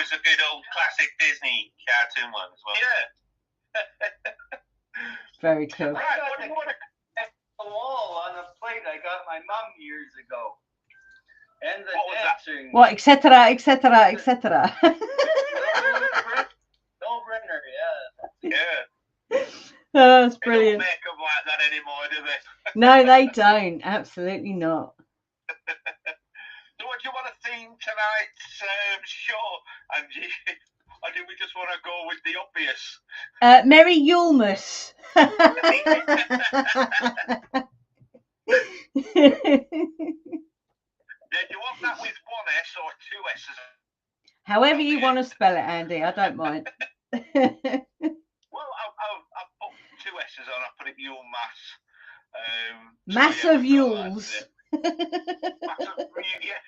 was a good old classic Disney cartoon one as well. Yeah. Very cool. I got the wall on a plate I got my mum years ago. And the dancing. What, etc., etc., etc. No Brenner, yeah. Yeah. Oh, that's brilliant. They don't make them like that anymore, do they? No, they don't. Absolutely not. So what do you want to theme tonight's show, Angie? Or do we just want to go with the obvious? Merry Yulemass. Do you want that with one S or two S's? However you want to spell it, Andy. I don't mind. Well, I've put two S's on. I put it Yulemass. Mass of Yules. Yeah.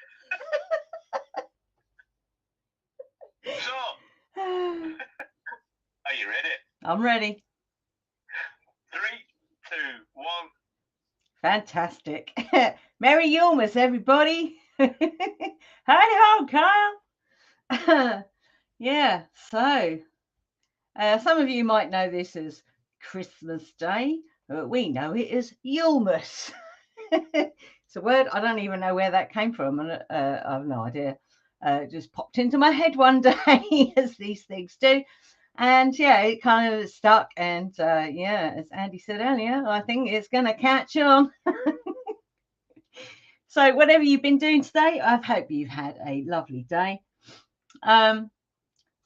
So, are you ready? I'm ready. 3, 2, 1. Fantastic. Merry Yulemass, everybody. Howdy ho, Kyle. Yeah, so some of you might know this as Christmas Day, but we know it as Yulemass. It's a word, I don't even know where that came from, and I have no idea. It just popped into my head one day, as these things do. And yeah, it kind of stuck. And yeah, as Andy said earlier, I think it's going to catch on. So whatever you've been doing today, I hope you've had a lovely day.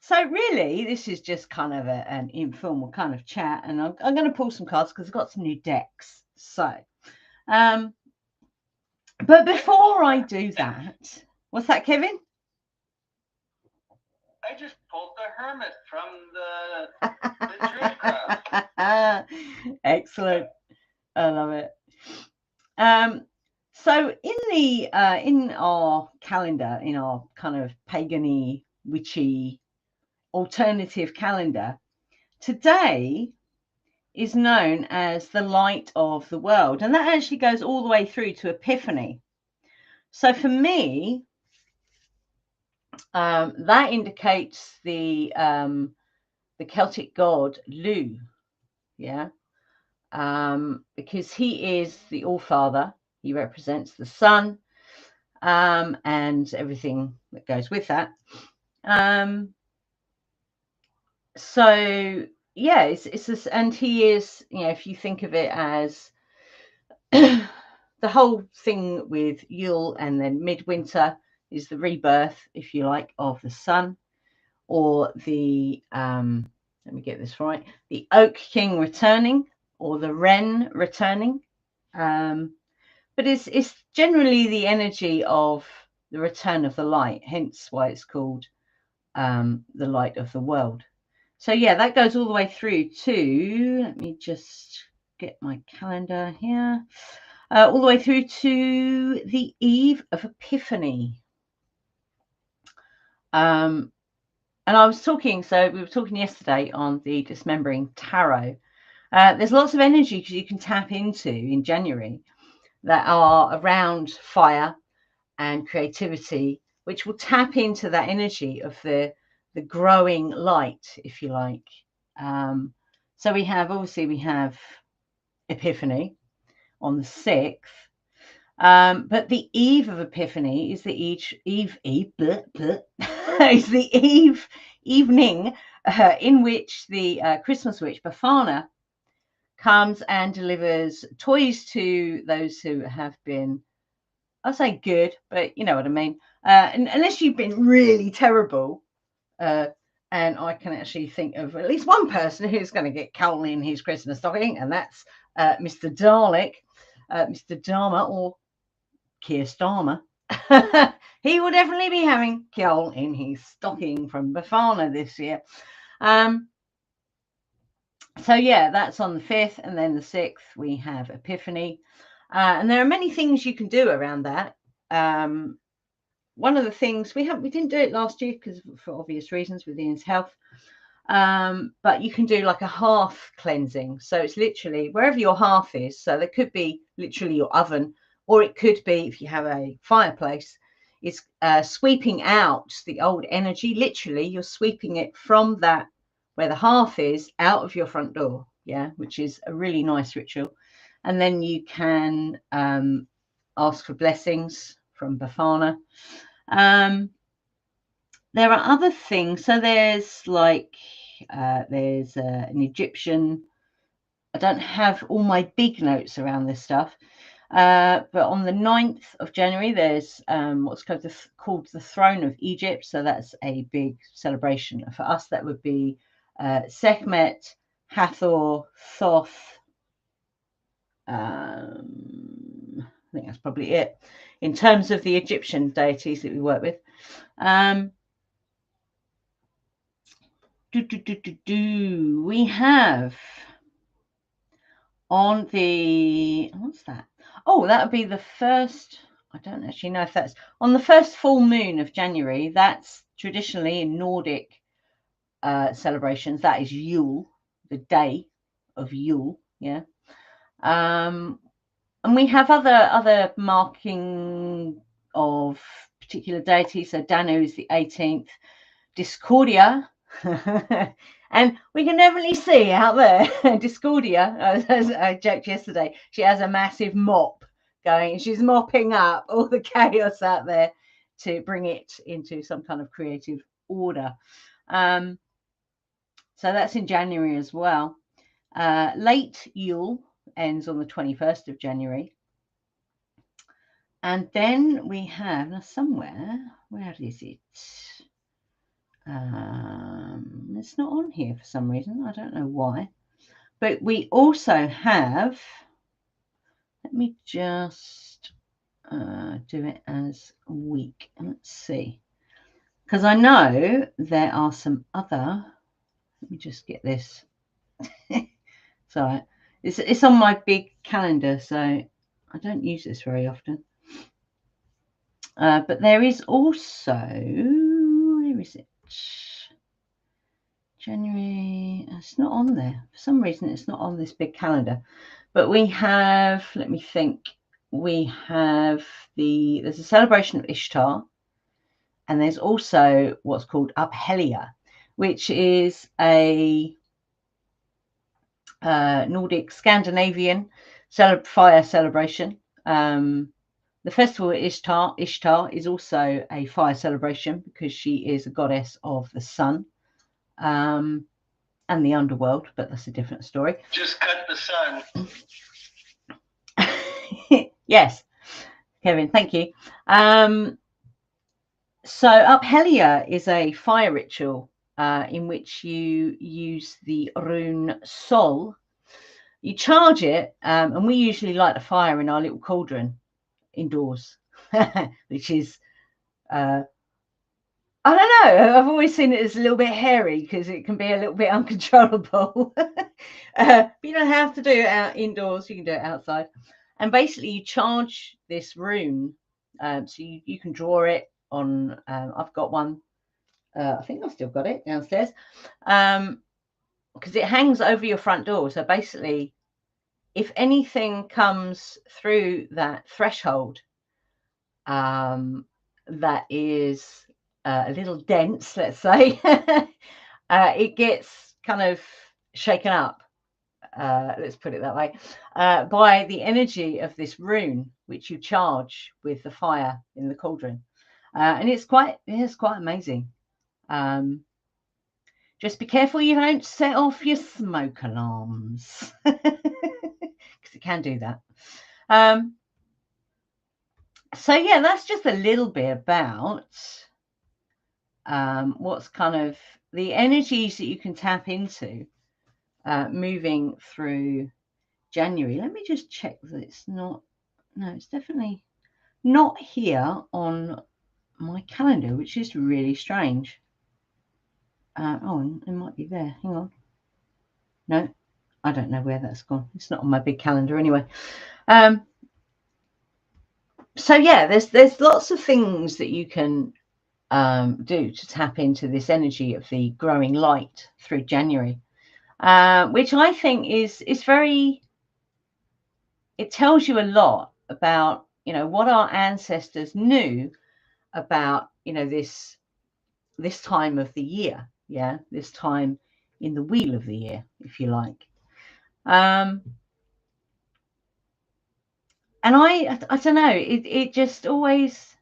So really, this is just kind of an informal kind of chat. And I'm going to pull some cards because I've got some new decks. So, but before I do that, what's that, Kevin? I just pulled the Hermit from the Dream Craft. Excellent. I love it. So in our calendar, in our kind of pagan-y, witchy alternative calendar, today is known as the light of the world, and that actually goes all the way through to Epiphany. So for me, that indicates the Celtic god Lu, yeah, because he is the All-Father. He represents the sun, and everything that goes with that. So yeah, it's this, and he is, you know, if you think of it as the whole thing with Yule and then midwinter is the rebirth, if you like, of the sun, or the let me get this right, the Oak King returning, or the Wren returning. But it's generally the energy of the return of the light, hence why it's called the light of the world. So yeah, that goes all the way through to, let me just get my calendar here, all the way through to the eve of Epiphany. And I was talking, so we were talking yesterday on the Dismembering Tarot. There's lots of energy you can tap into in January that are around fire and creativity, which will tap into that energy of the growing light, if you like. So we have Epiphany on the 6th, but the eve of Epiphany is the evening in which the Christmas witch Befana comes and delivers toys to those who have been, I'll say good, but you know what I mean. Unless you've been really terrible, and I can actually think of at least one person who's going to get coal in his Christmas stocking, and that's Mr. Dalek, Mr. Dharma, or Keir Starmer. He will definitely be having coal in his stocking from Befana this year. So yeah, that's on the 5th, and then the 6th we have Epiphany, and there are many things you can do around that. One of the things we didn't do it last year because for obvious reasons with Ian's health, but you can do like a hearth cleansing. So it's literally wherever your hearth is. So there could be literally your oven, or it could be, if you have a fireplace, It's sweeping out the old energy. Literally, you're sweeping it from that where the hearth is out of your front door. Yeah, which is a really nice ritual. And then you can ask for blessings from Bafana. There are other things. So there's like there's an Egyptian. I don't have all my big notes around this stuff. But on the 9th of January, there's what's called the Throne of Egypt. So that's a big celebration. For us, that would be Sekhmet, Hathor, Thoth. I think that's probably it in terms of the Egyptian deities that we work with. We have on the, what's that? Oh, that would be the first, I don't actually know if that's on the first full moon of January. That's traditionally in Nordic celebrations. That is Yule, the day of Yule. Yeah. And we have other marking of particular deities. So Danu is the 18th, Discordia, and we can definitely see out there, Discordia, as I joked yesterday, she has a massive mop going. She's mopping up all the chaos out there to bring it into some kind of creative order. So that's in January as well. Late Yule ends on the 21st of January. And then we have, now somewhere, where is it? It's not on here for some reason. I don't know why. But we also have, let me just do it as a week. Let's see. Because I know there are some other, let me just get this. Sorry. It's on my big calendar, so I don't use this very often. But there is also, where is it? January, it's not on there. For some reason, it's not on this big calendar. But we have, let me think, we have there's a celebration of Ishtar. And there's also what's called Uphelia, which is a Nordic Scandinavian fire celebration. The festival of Ishtar is also a fire celebration because she is a goddess of the sun and the underworld, but that's a different story. Just cut the sun. Yes, Kevin, thank you. So Uphelia is a fire ritual in which you use the rune Sol. You charge it, and we usually light a fire in our little cauldron indoors, which is, I don't know, I've always seen it as a little bit hairy because it can be a little bit uncontrollable. But you don't have to do it out indoors, you can do it outside. And basically you charge this rune, so you can draw it on, I've got one, I think I've still got it downstairs, because it hangs over your front door. So basically, if anything comes through that threshold that is a little dense, let's say, it gets kind of shaken up, let's put it that way, by the energy of this rune, which you charge with the fire in the cauldron. And it's quite amazing. Just be careful you don't set off your smoke alarms, because it can do that. So yeah, that's just a little bit about what's kind of the energies that you can tap into moving through January. Let me just check that it's not, no, it's definitely not here on my calendar, which is really strange. Oh, it might be there. Hang on. No, I don't know where that's gone. It's not on my big calendar anyway. So yeah, there's lots of things that you can do to tap into this energy of the growing light through January, which I think is very, it tells you a lot about, you know, what our ancestors knew about, you know, this time of the year, yeah, this time in the wheel of the year, if you like. And I don't know, it just always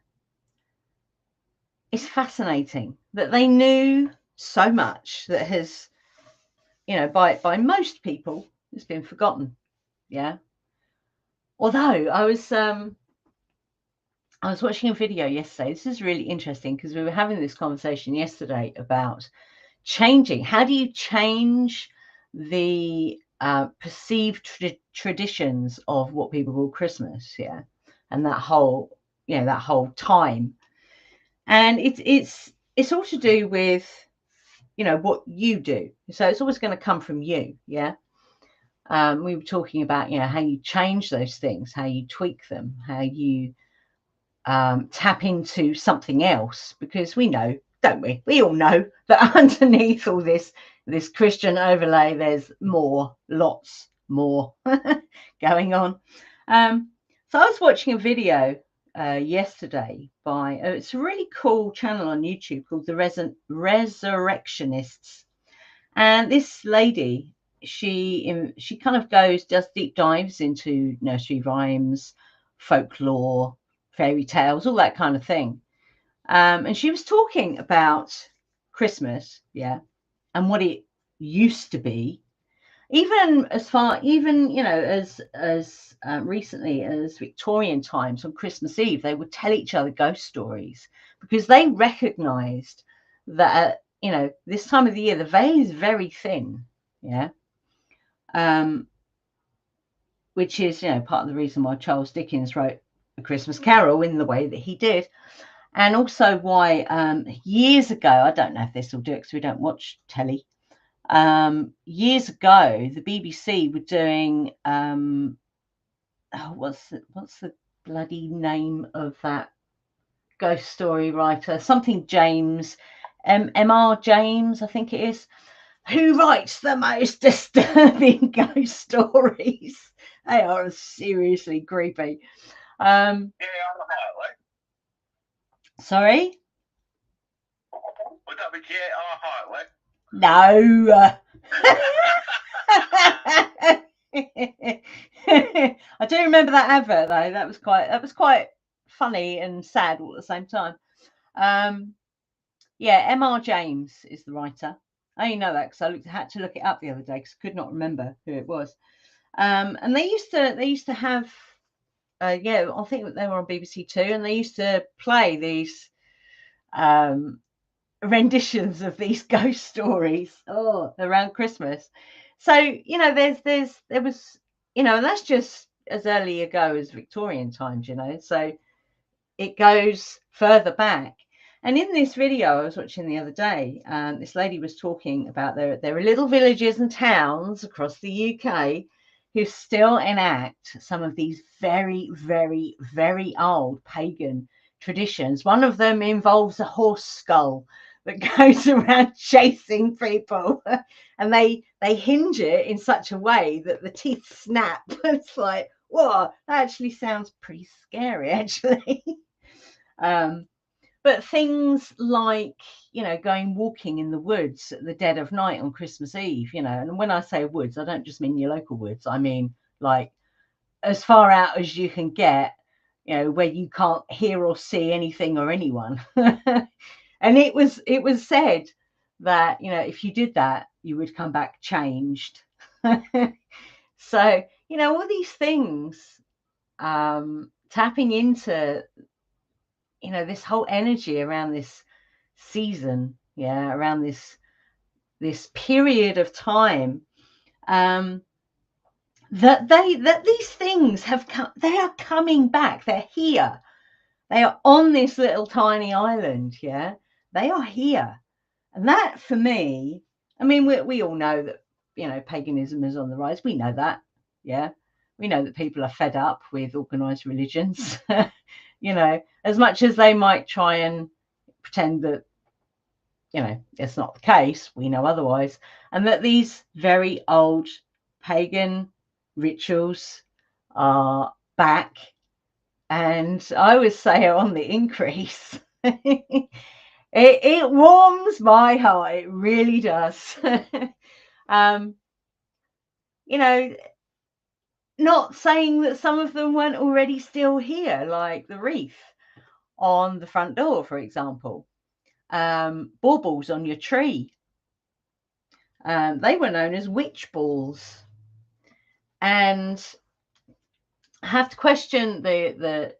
is fascinating that they knew so much that has, you know, by most people, it's been forgotten. Yeah. Although I was watching a video yesterday. This is really interesting because we were having this conversation yesterday about changing. How do you change the perceived traditions of what people call Christmas? Yeah, and that whole, you know, that whole time. And it's all to do with, you know, what you do. So it's always going to come from you. Yeah. We were talking about, you know, how you change those things, how you tweak them, how you tap into something else, because we know, don't we? We all know that underneath all this Christian overlay, there's more, lots more going on. So I was watching a video yesterday by it's a really cool channel on YouTube called the Resurrectionists, and this lady, she kind of does deep dives into nursery rhymes, folklore, fairy tales, all that kind of thing. And she was talking about Christmas, yeah, and what it used to be, even you know, as recently as Victorian times. On Christmas Eve, they would tell each other ghost stories because they recognized that, you know, this time of the year the veil is very thin, yeah, which is, you know, part of the reason why Charles Dickens wrote A Christmas Carol in the way that he did. And also why years ago, I don't know if this will do it because we don't watch telly. Years ago, the BBC were doing what's the bloody name of that ghost story writer? Something James, M.R. James, I think it is, who writes the most disturbing ghost stories. They are seriously creepy. Sorry? Would that be J.R. Hartley? No. I do remember that advert though. That was quite funny and sad all at the same time. Yeah, M.R. James is the writer. I only know that because I had to look it up the other day because I could not remember who it was. And they used to have yeah, I think they were on BBC Two, and they used to play these renditions of these ghost stories around Christmas. So, you know, there was, you know, and that's just as early ago as Victorian times, you know, so it goes further back. And in this video I was watching the other day, this lady was talking about there are little villages and towns across the UK who still enact some of these very, very, very old pagan traditions. One of them involves a horse skull that goes around chasing people, and they hinge it in such a way that the teeth snap. It's like, whoa, that actually sounds pretty scary, actually. But things like, you know, going walking in the woods at the dead of night on Christmas Eve, you know, and when I say woods, I don't just mean your local woods. I mean, like, as far out as you can get, you know, where you can't hear or see anything or anyone. And it was said that, you know, if you did that, you would come back changed. So, you know, all these things, tapping into, you know, this whole energy around this season, yeah, around this period of time, that these things have come, they are coming back. They're here. They are on this little tiny island. Yeah, they are here. And that, for me, I mean, we all know that, you know, paganism is on the rise. We know that. Yeah, we know that people are fed up with organized religions. You know, as much as they might try and pretend that, you know, it's not the case, we know otherwise, and that these very old pagan rituals are back, and I would say are on the increase. It warms my heart. It really does. You know, not saying that some of them weren't already still here, like the wreath on the front door, for example. Baubles on your tree. They were known as witch balls. And I have to question the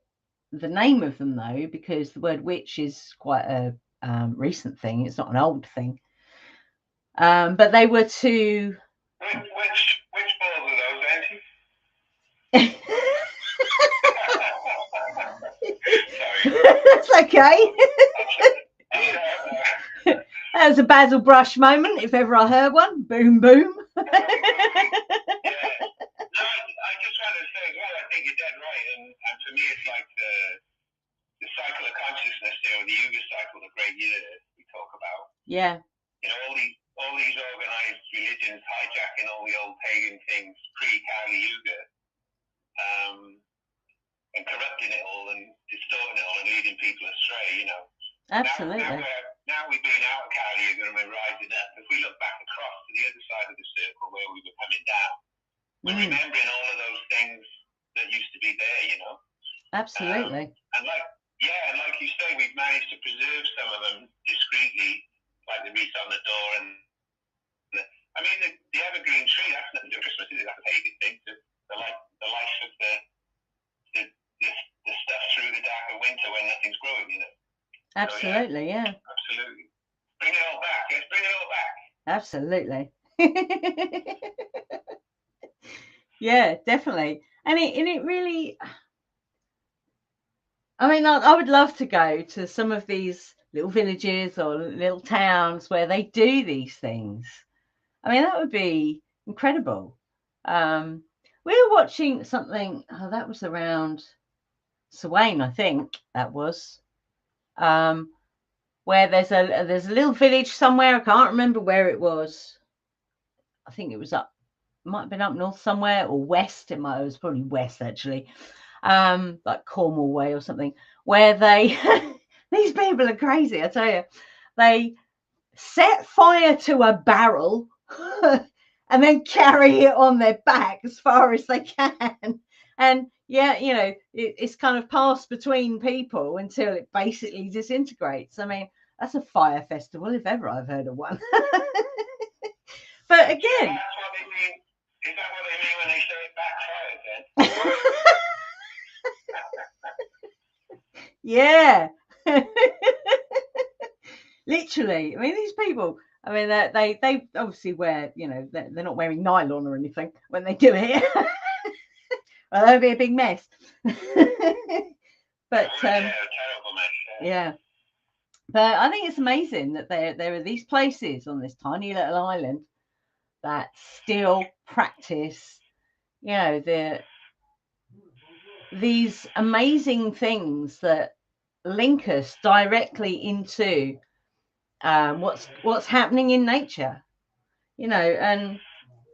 name of them, though, because the word witch is quite a recent thing. It's not an old thing. But they were to... Which balls are those, Auntie? Sorry. That's okay. That was a Basil Brush moment, if ever I heard one. Boom, boom. Yeah. No, I just wanted to say as well, I think you're dead right. And for me, it's like the cycle of consciousness, the Yuga cycle, the great year we talk about. Yeah. All these organized religions hijacking all the old pagan things pre-Kali Yuga, and corrupting it all and distorting it all and leading people astray, Absolutely. Now we've been out of Kali Yuga and we're rising up. If we look back across to the other side of the circle where we were coming down, we're remembering all of those things that used to be there, Absolutely. And like you say, we've managed to preserve some of them discreetly, like the wreath on the door and the evergreen tree. That's nothing to do with Christmas, is it? That's a pagan thing. The life of the stuff through the dark of winter when nothing's growing, Absolutely, so, yeah. Absolutely. Bring it all back. Let's bring it all back. Absolutely. Yeah, definitely. And it really, I would love to go to some of these little villages or little towns where they do these things. That would be incredible. We were watching something, that was around Sawain, I think that was, where there's a little village somewhere. I can't remember where it was. I think it was might have been up north somewhere, or west. It was probably west, actually, like Cornwall way or something, where they these people are crazy, I tell you. They set fire to a barrel and then carry it on their back as far as they can. And it's kind of passed between people until it basically disintegrates. That's a fire festival if ever I've heard of one. But again, that's what they mean. Is that what they mean when they say backfire, then? Yeah. Literally. These people, they obviously wear, they're not wearing nylon or anything when they do it. Well, that'd be a big mess. But terrible mess. Yeah. But I think it's amazing that there are these places on this tiny little island that still practice, these amazing things that link us directly into what's happening in nature, and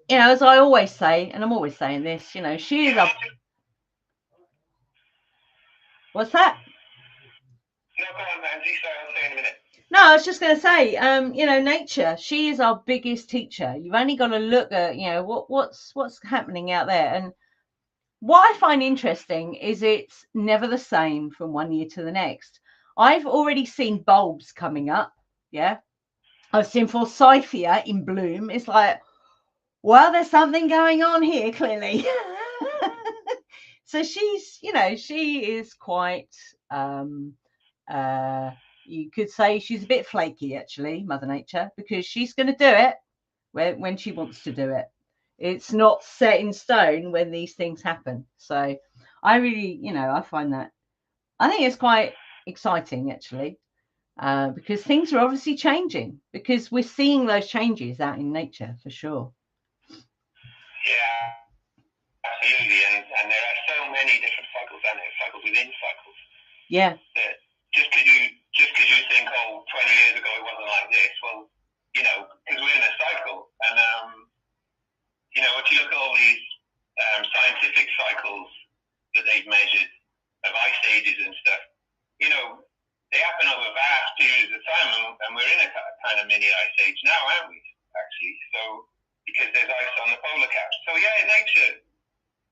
as I always say, and I'm always saying this, she is what's that? No, go on, Mandy. Sorry, I'll say in a minute. No, I was just going to say, nature, she is our biggest teacher. You've only got to look at, what's happening out there. And what I find interesting is it's never the same from one year to the next. I've already seen bulbs coming up. Yeah. I've seen forsythia in bloom. It's like, well, there's something going on here, clearly. So she's, she is quite, you could say she's a bit flaky, actually, Mother Nature, because she's going to do it when she wants to do it. It's not set in stone when these things happen. So I really, I find that, I think it's quite exciting, actually, because things are obviously changing, because we're seeing those changes out in nature, for sure. Yeah, absolutely. And there are so many different cycles, and cycles within cycles. Yeah. That just because you think, 20 years ago it wasn't like this, well, because we're in a cycle. And, if you look at all these scientific cycles that they've measured of ice ages and stuff, they happen over vast periods of time, and we're in a kind of mini ice age now, aren't we? Actually, so because there's ice on the polar caps. So yeah, nature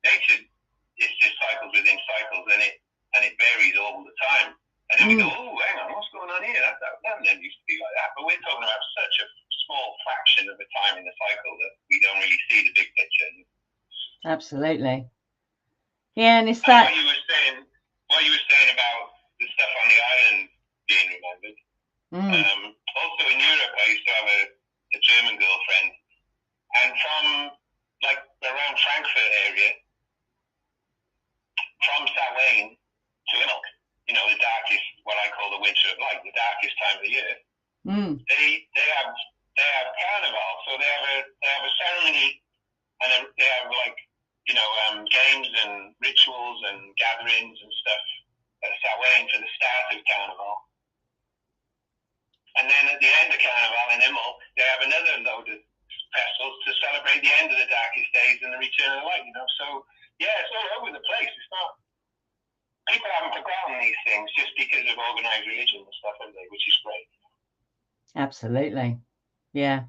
is just cycles within cycles, and it varies all the time. And then we go, oh, hang on, what's going on here? That never used to be like that. But we're talking about such a small fraction of the time in the cycle that we don't really see the big picture. Absolutely. Yeah, and it's that. What you were saying about the stuff on the island being remembered. Also in Europe, I used to have a German girlfriend, and from like around Frankfurt area, from Samhain to Ilk, you know, the darkest, what I call the winter of light, the darkest time of the year. They have carnival, so they have a ceremony, and they have like, you know, games and rituals and gatherings and stuff at Samhain for the start of carnival. And then at the end of carnival in Imbolc, they have another load of festivals to celebrate the end of the darkest days and the return of the light, you know. So yeah, it's all over the place. It's not, people haven't forgotten these things just because of organized religion and stuff, have they? Which is great. Absolutely. Yeah.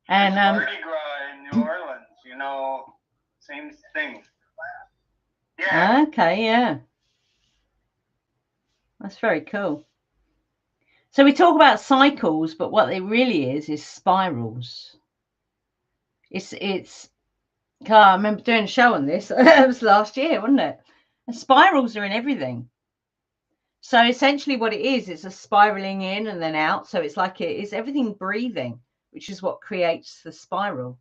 And Mardi Gras in New Orleans, you know, same thing. Yeah. Okay, yeah. That's very cool. So we talk about cycles, but what it really is spirals. It's I remember doing a show on this. It was last year, wasn't it? And spirals are in everything. So essentially what it is, it's a spiraling in and then out. So it's like it is everything breathing, which is what creates the spiral,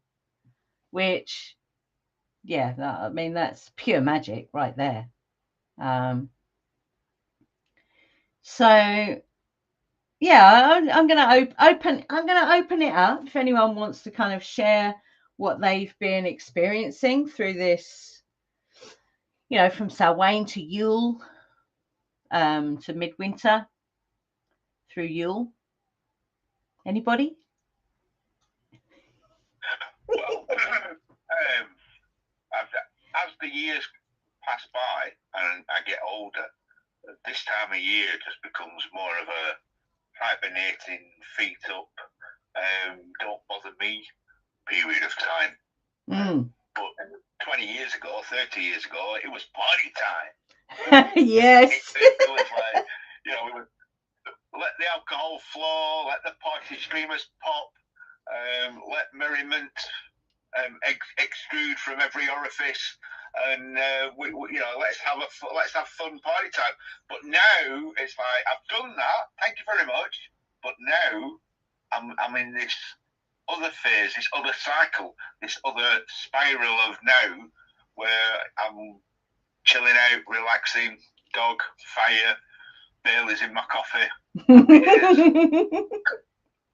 which, yeah, I mean, that's pure magic right there. So yeah, I'm going to open it up if anyone wants to kind of share what they've been experiencing through this, you know, from Samhain to Yule, to midwinter through Yule. Anybody? Well, as the years pass by and I get older, this time of year just becomes more of a hibernating, feet up, don't bother me period of time. But 20 years ago, 30 years ago, it was party time. Yes. It was like, you know, we would let the alcohol flow, let the party streamers pop, let merriment extrude from every orifice, and we, you know, let's have fun party time. But now it's like, I've done that, thank you very much. But now I'm in this other phase, this other cycle, this other spiral of now, where I'm chilling out, relaxing, dog, fire, Bailey's in my coffee. Yeah,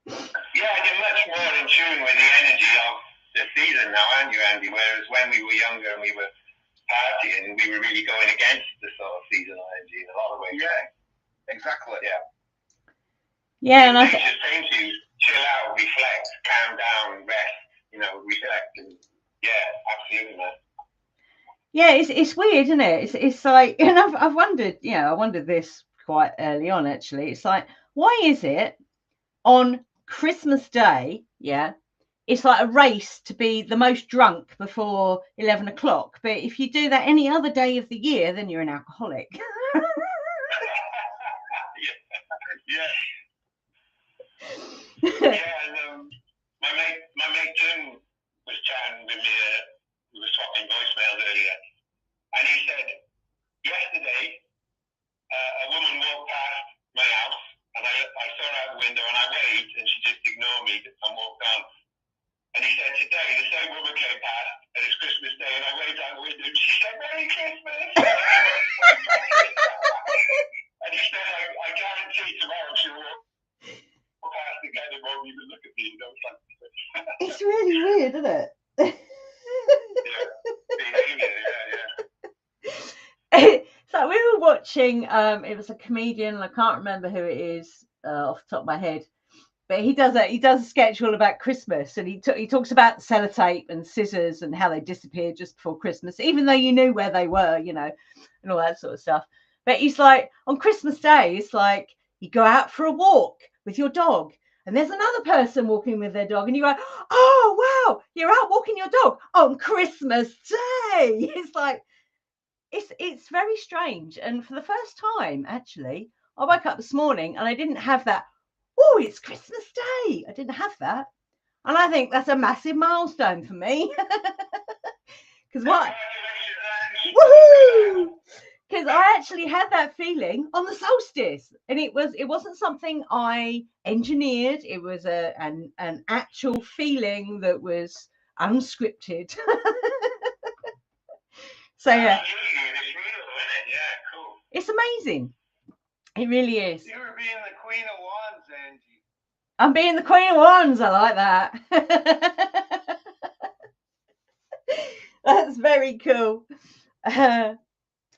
you're much more in tune with the energy of the season now, aren't you, Andy? Whereas when we were younger and we were partying, we were really going against the sort of seasonal energy in a lot of ways. Yeah, exactly. Yeah. Yeah, and nature saying to you, chill out, reflect, calm down, rest, you know, reflect, and yeah, absolutely, man. Yeah, it's weird, isn't it? It's like, and I've wondered, you know, I wondered this quite early on actually. It's like, why is it on Christmas Day, yeah, it's like a race to be the most drunk before 11 o'clock. But if you do that any other day of the year, then you're an alcoholic. Yeah, and my mate Jim was chatting with me. We were swapping voicemails earlier, and he said yesterday a woman walked past my house, and I saw her out the window, and I waved, and she just ignored me and walked on. And he said today the same woman came past, and it's Christmas Day, and I waved out the window, and she said Merry Christmas. And he said I guarantee tomorrow she'll walk past again and won't even look at me. You know, it's really weird, isn't it? So we were watching, it was a comedian, I can't remember who it is off the top of my head, but he does a sketch all about Christmas, and he talks about sellotape and scissors and how they disappeared just before Christmas, even though you knew where they were, you know, and all that sort of stuff. But he's like, on Christmas Day, it's like you go out for a walk with your dog, and there's another person walking with their dog, and you go, oh wow, you're out walking your dog on Christmas Day. It's like it's very strange. And for the first time, actually, I woke up this morning and I didn't have that. Oh, it's Christmas Day. I didn't have that, and I think that's a massive milestone for me. Because what? Woohoo! Because I actually had that feeling on the solstice, and it wasn't something I engineered. It was an actual feeling that was unscripted. So yeah, it's amazing. It really is. You were being the Queen of Wands, Angie. I'm being the Queen of Wands. I like that. That's very cool.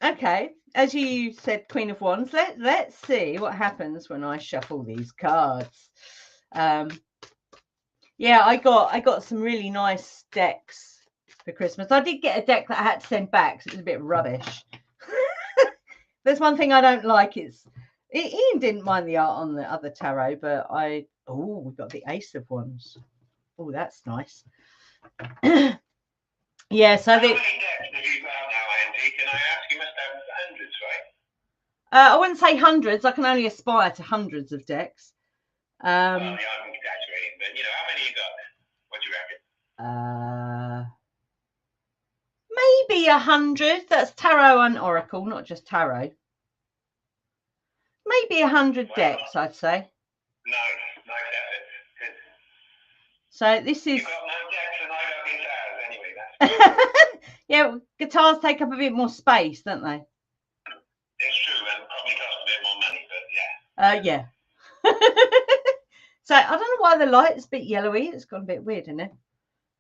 Okay, as you said, Queen of Wands. Let's see what happens when I shuffle these cards. Yeah, I got some really nice decks for Christmas. I did get a deck that I had to send back because it was a bit rubbish. There's one thing I don't like. Ian didn't mind the art on the other tarot, but we've got the Ace of Wands. Oh, that's nice. Yeah, so How many decks have you got now, Andy? Can I ask? You must have hundreds, right? I wouldn't say hundreds. I can only aspire to hundreds of decks. Well, yeah, I'm exaggerating, but how many you got? What do you reckon? Maybe 100. That's tarot and oracle, not just tarot. Maybe 100 decks, I'd say. Nice effort. Good. So this is. You've got more decks than I got guitars, anyway. That's Yeah, guitars take up a bit more space, don't they? It's true, and probably cost a bit more money, but yeah. Yeah. So I don't know why the light's a bit yellowy. It's gone a bit weird, isn't it?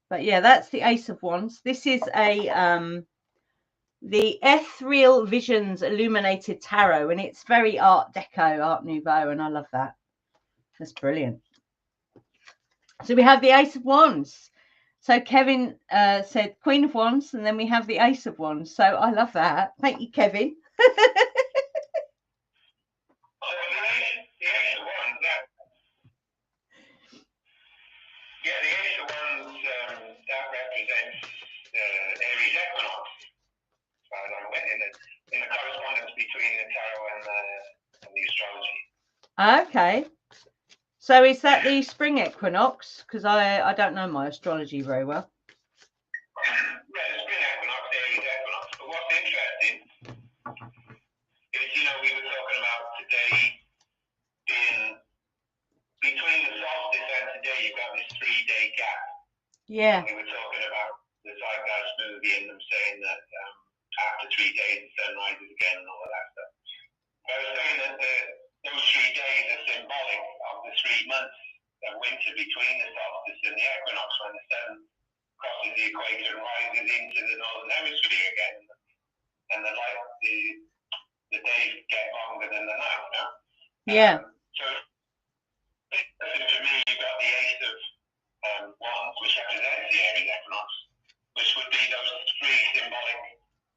But yeah, that's the Ace of Wands. This is the Ethereal Visions Illuminated Tarot, and it's very Art Deco, Art Nouveau, and I love that. That's brilliant. So we have the Ace of Wands. So Kevin said Queen of Wands, and then we have the Ace of Wands. So I love that. Thank you, Kevin. The Ace of Wands, that represents Aries equinox, as far as I'm aware, in the correspondence between the tarot and the astrology. Okay. So is that the spring equinox? Because I don't know my astrology very well. Yeah, the spring equinox, Aries equinox. But what's interesting is, we were talking about today being between the solstice and today, you've got this 3-day gap. Yeah. We were talking about the Zeitgeist movie and them saying that after 3 days the sun rises again and all of that stuff. I was saying that those 3 days are symbolic of the 3 months of winter between the solstice and the equinox, when the sun crosses the equator and rises into the northern hemisphere again, and the days get longer than the night. Yeah. So for me, you've got the Ace of Wands, which represents the Aries equinox, which would be those 3 symbolic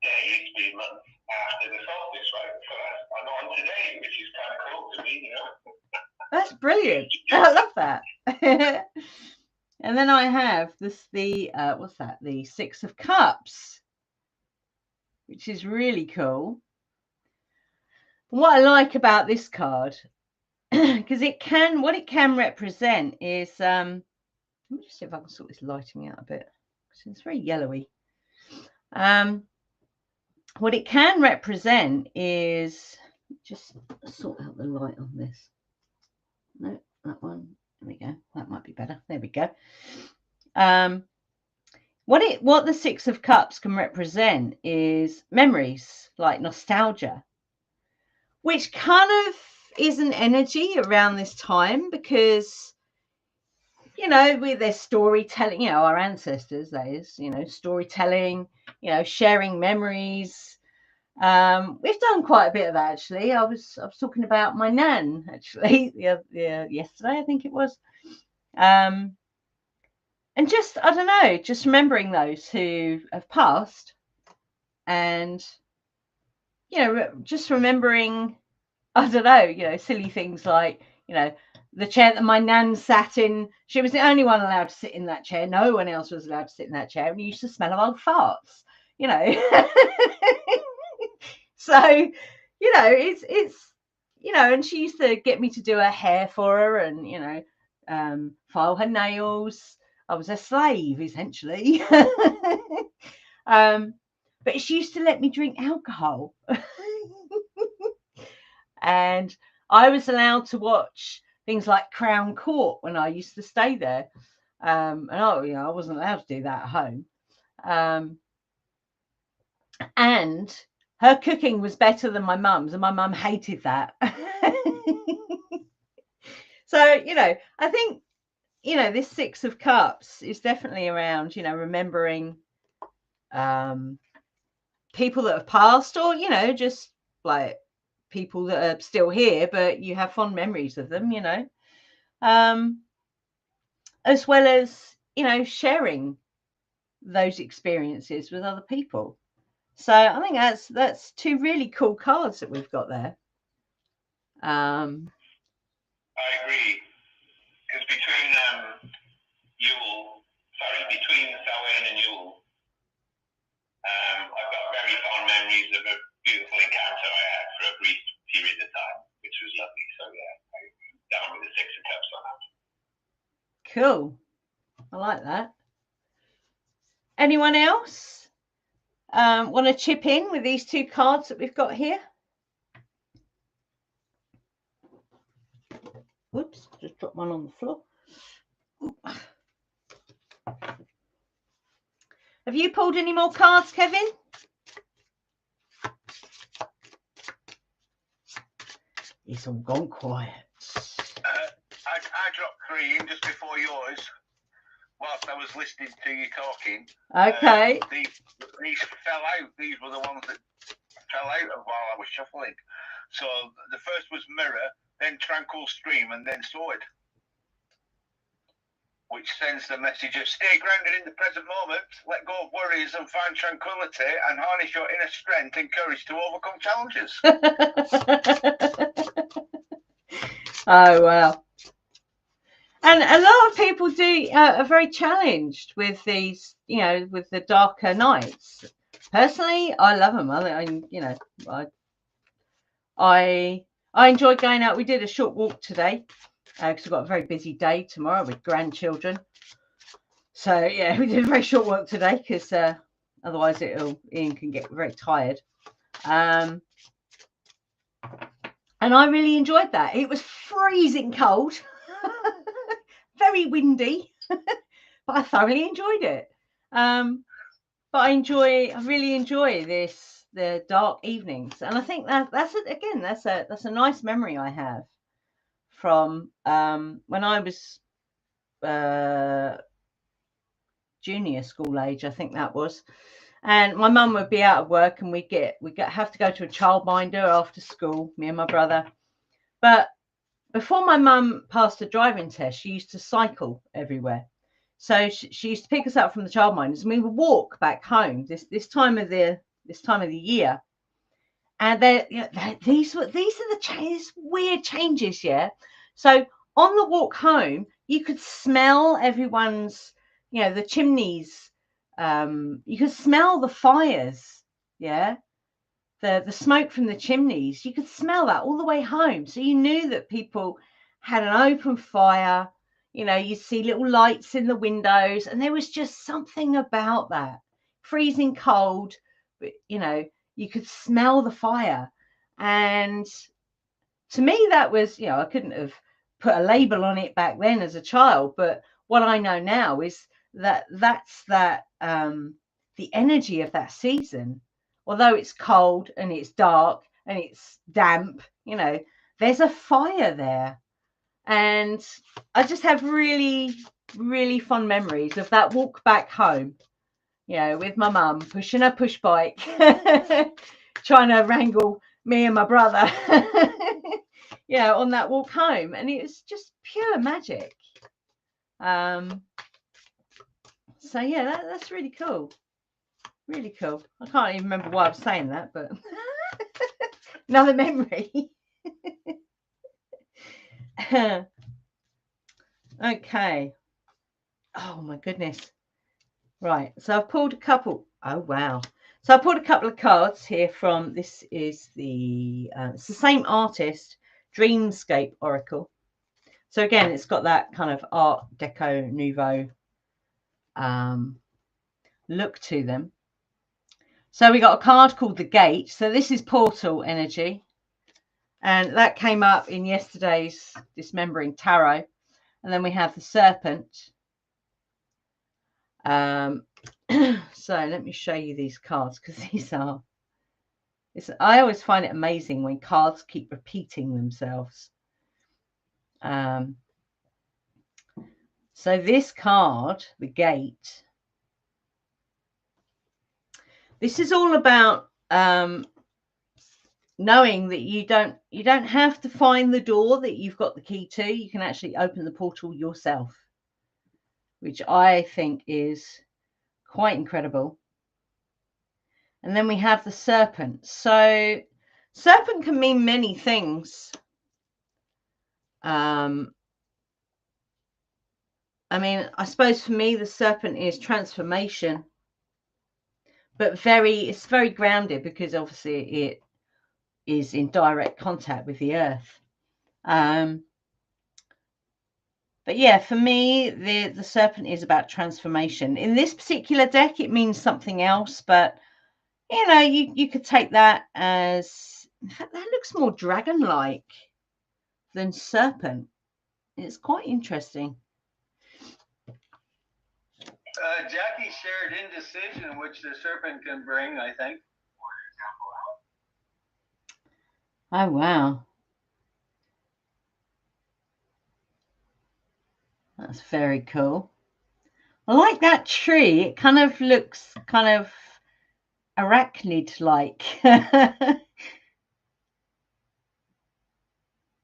days, 3 months after the solstice, right? So I'm on today, which is kind of cool to me, That's brilliant. I love that. And then I have what's that? The 6 of Cups, which is really cool. What I like about this card, because what it can represent is let me just see if I can sort this lighting out a bit, because it's very yellowy. What it can represent is, just sort out the light on this. No, that one. There we go. That might be better. There we go. What the 6 of Cups can represent is memories, like nostalgia, which kind of is an energy around this time, because with their storytelling, our ancestors, that is, storytelling, sharing memories. We've done quite a bit of that, actually. I was talking about my nan, actually, yesterday, I think it was. And just, I don't know, just remembering those who have passed and you know, just remembering, I don't know, you know, silly things like, you know, the chair that my nan sat in. She was the only one allowed to sit in that chair. No one else was allowed to sit in that chair. And you used to smell of old farts, you know. So, you know, it's, you know, and she used to get me to do her hair for her and, you know, file her nails. I was a slave, essentially. But she used to let me drink alcohol. And I was allowed to watch things like Crown Court when I used to stay there. And you know, I wasn't allowed to do that at home. And her cooking was better than my mum's, and my mum hated that. So, you know, I think, you know, this 6 of Cups is definitely around, you know, remembering people that have passed, or, you know, just like people that are still here, but you have fond memories of them, you know, as well as, you know, sharing those experiences with other people. So I think that's 2 really cool cards that we've got there. I agree, because between Samhain and Yule, I've got very fond memories of a beautiful encounter I had for a brief period of time, which was lovely. So yeah, I'm down with the 6 of Cups on that. Cool. I like that. Anyone else want to chip in with these 2 cards that we've got here? Whoops, just dropped one on the floor. Have you pulled any more cards, Kevin? It's all gone quiet. I dropped 3 in just before yours whilst I was listening to you talking. Okay. These fell out. These were the ones that fell out of while I was shuffling. So the first was Mirror, then Tranquil Stream, and then Sword, which sends the message of stay grounded in the present moment, let go of worries and find tranquility, and harness your inner strength and courage to overcome challenges. Oh, wow. And a lot of people are very challenged with these, you know, with the darker nights. Personally, I love them. You know, I enjoyed going out. We did a short walk today because we've got a very busy day tomorrow with grandchildren. So yeah, we did a very short walk today because otherwise Ian can get very tired. And I really enjoyed that. It was freezing cold. Very windy, but I thoroughly enjoyed it. But I really enjoy the dark evenings, and I think that's a nice memory I have from when I was junior school age, I think that was. And my mum would be out of work, and we'd have to go to a childminder after school, me and my brother. But before my mum passed a driving test, she used to cycle everywhere. So she used to pick us up from the childminders, and we would walk back home this time of the year. And these are the weird changes, yeah. So on the walk home, you could smell everyone's, you know, the chimneys. You could smell the fires, yeah. The smoke from the chimneys, you could smell that all the way home. So you knew that people had an open fire. You know, you see little lights in the windows, and there was just something about that. Freezing cold, but, you know, you could smell the fire. And to me, that was, you know, I couldn't have put a label on it back then as a child, but what I know now is that's the energy of that season. Although it's cold and it's dark and it's damp, you know, there's a fire there. And I just have really, really fond memories of that walk back home, you know, with my mum pushing her push bike, trying to wrangle me and my brother, you know, on that walk home. And it was just pure magic. So yeah, that's really cool. Really cool. I can't even remember why I was saying that, but Another memory. Okay. Oh my goodness. Right. So I've pulled a couple. Oh wow. So I pulled a couple of cards here from, this is it's the same artist, Dreamscape Oracle. So again, it's got that kind of Art Deco Nouveau look to them. So we got a card called the Gate. So this is portal energy. And that came up in yesterday's Dismembering Tarot. And then we have the Serpent. So let me show you these cards, because these are, I always find it amazing when cards keep repeating themselves. So this card, the Gate, this is all about knowing that you don't have to find the door that you've got the key to. You can actually open the portal yourself, which I think is quite incredible. And then we have the Serpent. So serpent can mean many things. I mean, I suppose for me, the serpent is transformation, but it's very grounded, because obviously it is in direct contact with the earth. But yeah, for me, the serpent is about transformation. In this particular deck, it means something else, but you know, you could take that as, in fact, that looks more dragon-like than serpent. It's quite interesting. Jackie shared indecision, which the serpent can bring, I think. Oh, wow. That's very cool. I like that tree. It kind of looks kind of arachnid-like.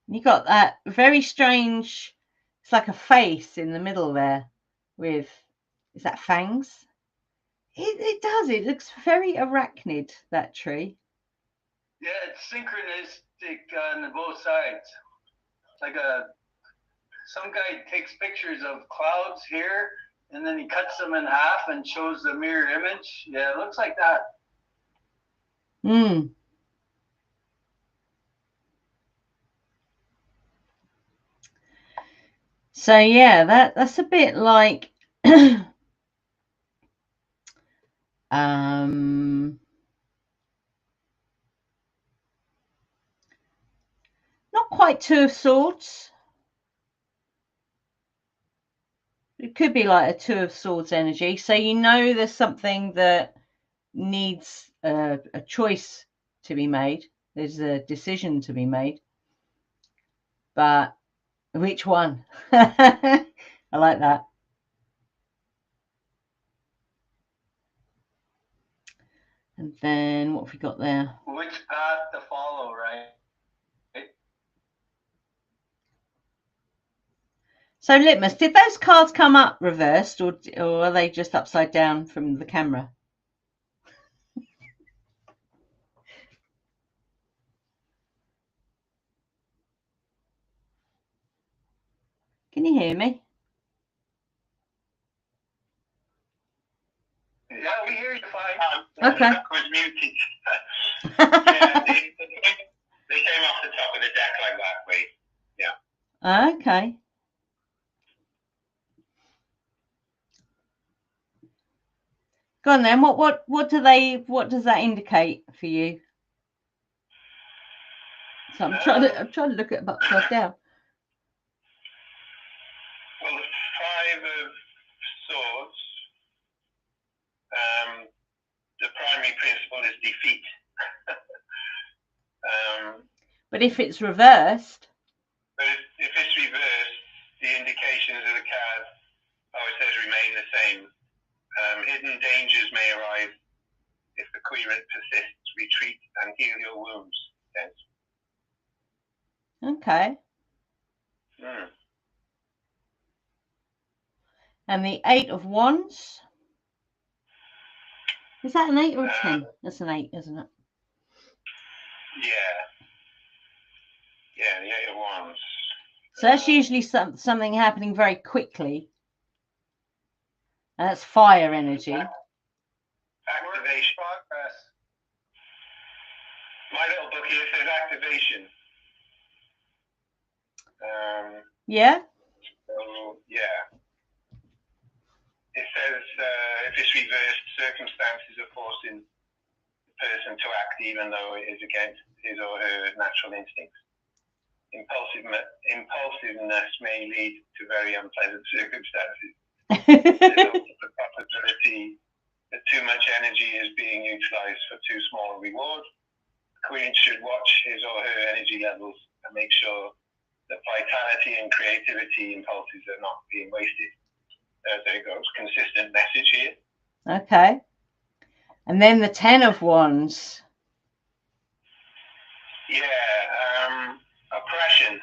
You got that very strange, it's like a face in the middle there with, is that fangs? It does. It looks very arachnid, that tree. Yeah, it's synchronistic on both sides. Like some guy takes pictures of clouds here, and then he cuts them in half and shows the mirror image. Yeah, it looks like that. Hmm. So yeah, that's a bit like not quite Two of Swords. It could be like a Two of Swords energy. So you know there's something that needs a choice to be made. There's a decision to be made. But which one? I like that. And then what have we got there? Which path to follow, right? So Litmus, did those cards come up reversed, or are they just upside down from the camera? Can you hear me? Yeah, we hear you fine. Okay. I was muted. Yeah, they came off the top of the deck like that way. Yeah. Okay. Go on then. What does that indicate for you? So I'm trying to look at it upside down. Well, the Five of Swords. The primary principle is defeat. But if it's reversed. But if it's reversed, the indications of the card, it says remain the same. Hidden dangers may arise if the querent persists. Retreat and heal your wounds. Yes. Okay. And the Eight of Wands. Is that an 8 or a 10? That's an 8, isn't it? Yeah. Yeah, the Eight of Wands. So that's usually something happening very quickly. And that's fire energy. Activation. Progress. My little book here says activation. Yeah. So yeah, it says if it's reversed, circumstances are forcing the person to act even though it is against his or her natural instincts. Impulsiveness may lead to very unpleasant circumstances. There's also the possibility that too much energy is being utilized for too small a reward. The Queen should watch his or her energy levels and make sure that vitality and creativity impulses are not being wasted. There goes. Consistent message here. Okay. And then the Ten of Wands. Yeah, oppression.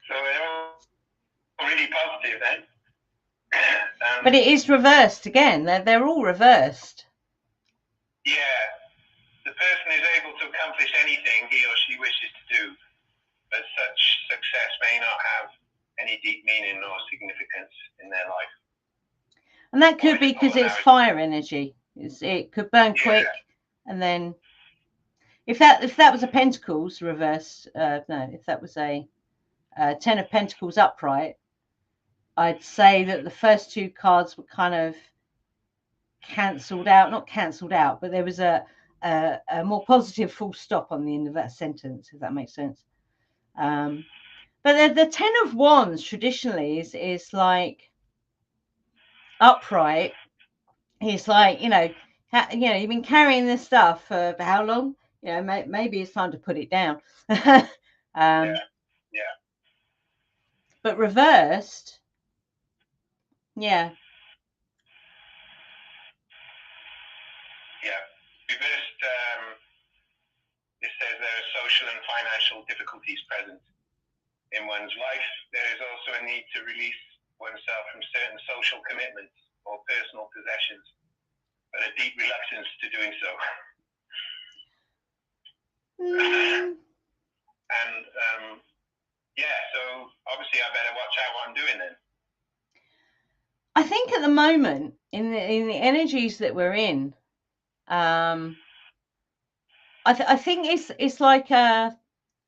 So they're all really positive then. But it is reversed again. They're all reversed. Yeah, the person is able to accomplish anything he or she wishes to do, but such success may not have any deep meaning or significance in their life. And that could be because it's fire energy. It could burn quick, and then if that was a Pentacles reverse, no, if that was a Ten of Pentacles upright, I'd say that the first two cards were kind of cancelled out. Not cancelled out, but there was a more positive full stop on the end of that sentence, if that makes sense. But the Ten of Wands traditionally is like upright. It's like, you've been carrying this stuff for how long? Maybe it's time to put it down. Yeah. But reversed, yeah. Yeah. Reversed, it says there are social and financial difficulties present in one's life. There is also a need to release oneself from certain social commitments or personal possessions, but a deep reluctance to doing so. And yeah, so obviously I better watch out what I'm doing then. I think at the moment in the energies that we're in, I think it's like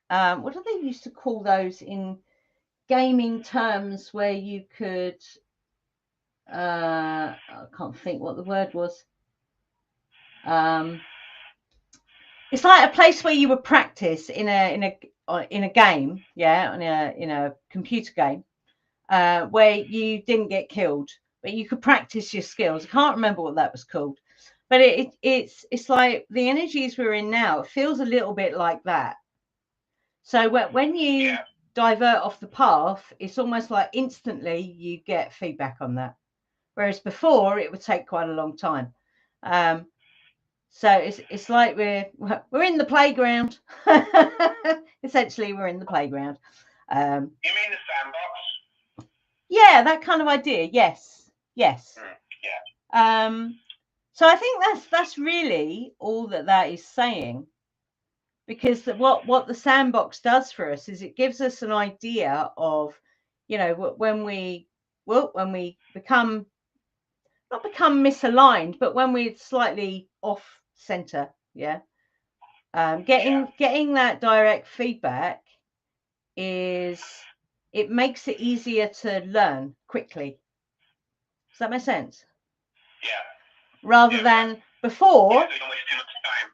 what do they used to call those in gaming terms, where you could I can't think what the word was. It's like a place where you would practice in a game, yeah, in a computer game, where you didn't get killed, but you could practice your skills. I can't remember what that was called, but it's like the energies we're in now. It feels a little bit like that. So when you divert off the path, it's almost like instantly you get feedback on that, whereas before it would take quite a long time. So it's like we're in the playground. Essentially, we're in the playground. You mean the sandbox? Yeah, that kind of idea. Yes. Yeah. So I think that's really all that is saying, because what the sandbox does for us is it gives us an idea of, when we become not become misaligned, but when we're slightly off center, getting that direct feedback it makes it easier to learn quickly. Does that make sense? Yeah. Rather than before. Yeah, so too much time.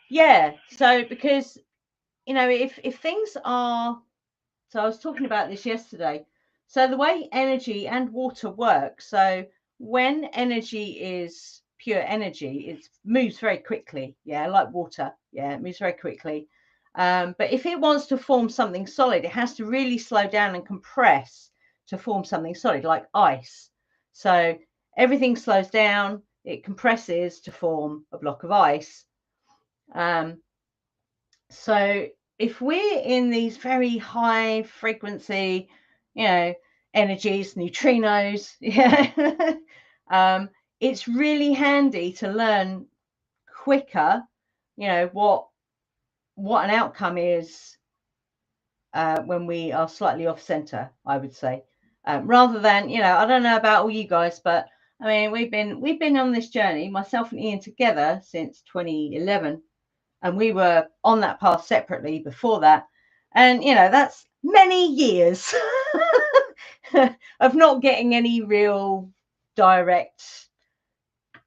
Yeah. So because if things are, so I was talking about this yesterday. So the way energy and water work. So when energy is pure energy, it moves very quickly. Yeah, like water. Yeah, it moves very quickly. But if it wants to form something solid, it has to really slow down and compress to form something solid, like ice. So everything slows down, it compresses to form a block of ice. So if we're in these very high frequency, energies, neutrinos, it's really handy to learn quicker, what what an outcome is when we are slightly off center, I would say, rather than, you know, I don't know about all you guys, but I mean, we've been on this journey, myself and Ian together, since 2011, and we were on that path separately before that, and you know, that's many years of not getting any real direct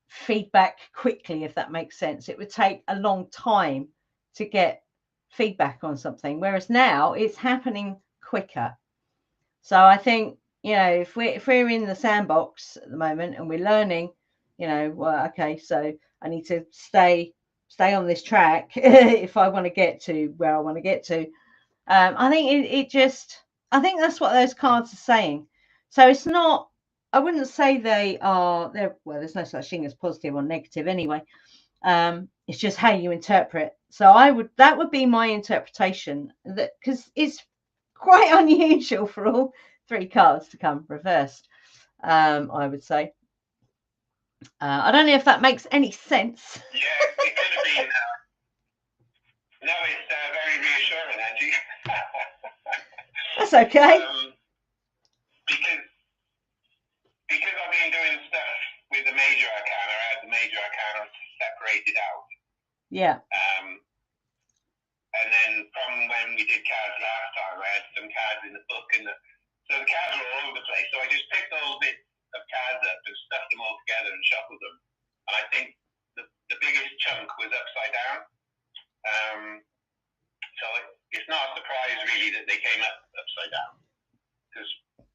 feedback quickly, if that makes sense. It would take a long time to get feedback on something, whereas now it's happening quicker. So I think, you know, if we're in the sandbox at the moment and we're learning, you know, well, okay, so I need to stay on this track if I want to get to where I want to get to. I think I think that's what those cards are saying. So it's not, I wouldn't say well, there's no such thing as positive or negative anyway. It's just how you interpret. So that would be my interpretation, that because it's quite unusual for all three cards to come reversed, I would say. I don't know if that makes any sense. Yeah, it could have been. No, it's very reassuring, Angie. That's okay. Because I've been doing stuff with the major arcana, I had the major arcana separated out. Yeah. And then from when we did cards last time, I had some cards in the book, so the cards were all over the place. So I just picked all bits of cards up and stuffed them all together and shuffled them. And I think the biggest chunk was upside down. So it's not a surprise really that they came up upside down, because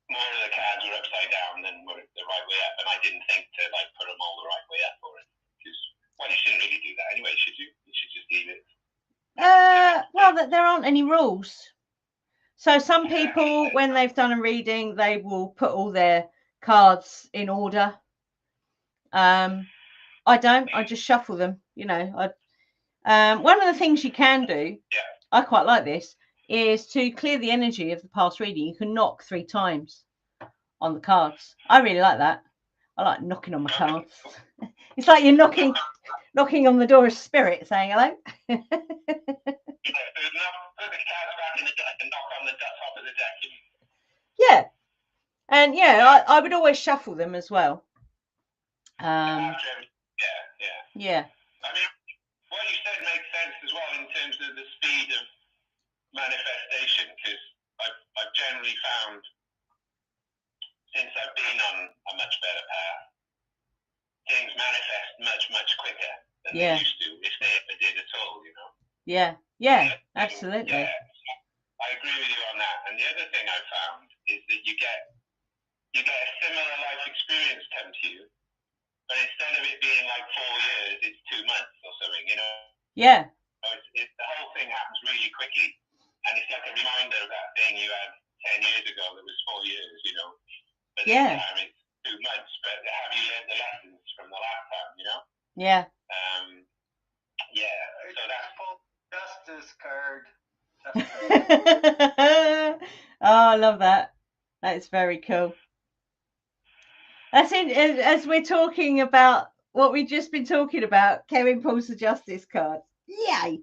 more of the cards were upside down than were the right way up, and I didn't think to like put them all the right way up for it. Well, you shouldn't really do that anyway, should you? You should just leave it. Well, there aren't any rules. So some people, when they've done a reading, they will put all their cards in order. I don't. I just shuffle them. You know, one of the things you can do, I quite like this, is to clear the energy of the past reading. You can knock 3 times on the cards. I really like that. I like knocking on my cards. It's like you're knocking on the door of spirit, saying hello. Yeah, and yeah, I would always shuffle them as well. Yeah. Yeah. I mean, what you said makes sense as well in terms of the speed of manifestation, because I've generally found, since I've been on a much better path, things manifest much quicker than they used to, if they ever did at all, you know? Yeah, absolutely. Yeah, I agree with you on that. And the other thing I've found is that you get a similar life experience come to you, but instead of it being like 4 years, it's 2 months or something, you know? Yeah. So the whole thing happens really quickly, and it's like a reminder of that thing you had 10 years ago that was 4 years, you know? But this time it's 2 months, but have you learned the lessons from the last time, you know? Yeah. Yeah, so that's justice card. Oh, I love that. That's very cool. That's it. As we're talking about what we've just been talking about, Kevin pulls the justice card. Yay!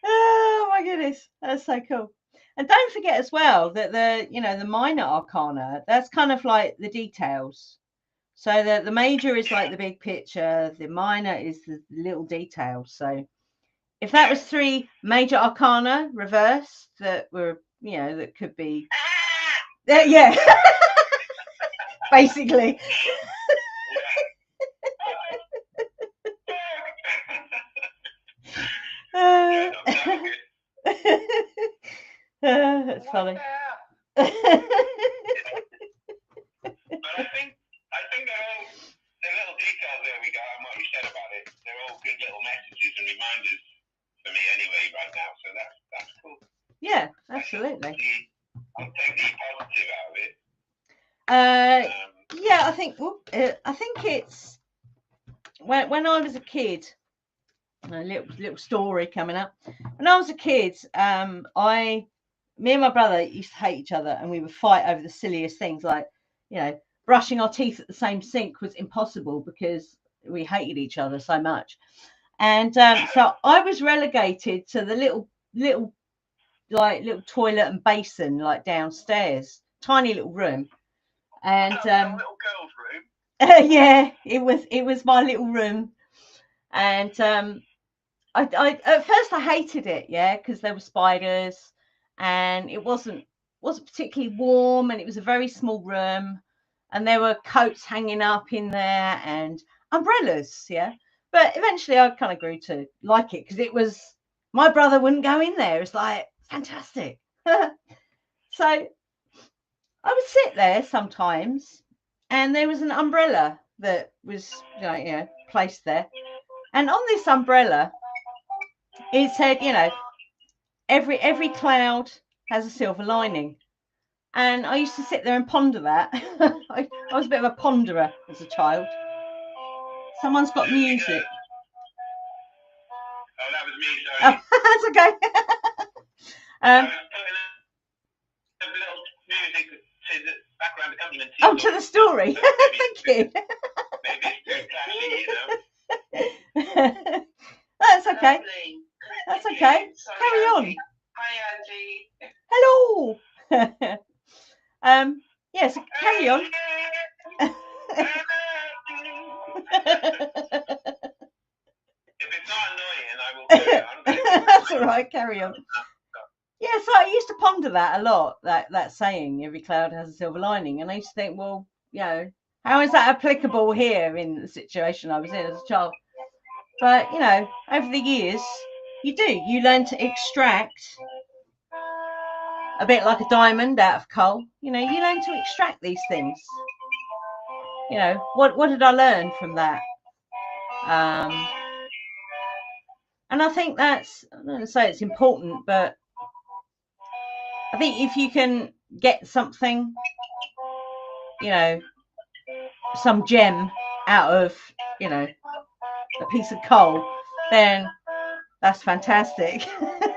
Oh my goodness, that's so cool. And don't forget as well that the minor arcana, that's kind of like the details. So the major is like the big picture, the minor is the little details. So if that was 3 major arcana reversed that were, you know, that could be, yeah, basically. That's funny. But I think they're all the little details there we got and what you said about it. They're all good little messages and reminders for me anyway right now. So that's cool. Yeah, absolutely. I'll take the positive out of it. Yeah, I think it's when I was a kid. A little story coming up. When I was a kid, me and my brother used to hate each other, and we would fight over the silliest things, like, you know, brushing our teeth at the same sink was impossible because we hated each other so much. And so I was relegated to the little toilet and basin, like downstairs, tiny little room. And little girl's room. yeah, it was my little room. And I at first I hated it, yeah, because there were spiders, and it wasn't particularly warm, and it was a very small room, and there were coats hanging up in there and umbrellas, yeah. But eventually I kind of grew to like it because it was, my brother wouldn't go in there. It's like fantastic. So I would sit there sometimes, and there was an umbrella that was placed there, and on this umbrella it said, every cloud has a silver lining. And I used to sit there and ponder that. I was a bit of a ponderer as a child. Someone's got music. Oh, that was me, sorry. Oh, that's okay. I was putting a little music to the background accompaniment. To the story. So Thank you. Maybe it's too flashy, That's okay. Lovely. That's okay. Sorry, Carry on. Angie. Hi, Angie. Hello. Yes, carry on. If it's not annoying, I will carry on. That's all right, carry on. Yeah, so I used to ponder that a lot, that saying, every cloud has a silver lining. And I used to think, well, how is that applicable here in the situation I was in as a child? But, over the years, you learn to extract, a bit like a diamond out of coal. You learn to extract these things. What did I learn from that? And I think that's, I'm not going to say it's important, but I think if you can get something, some gem out of, a piece of coal, then that's fantastic.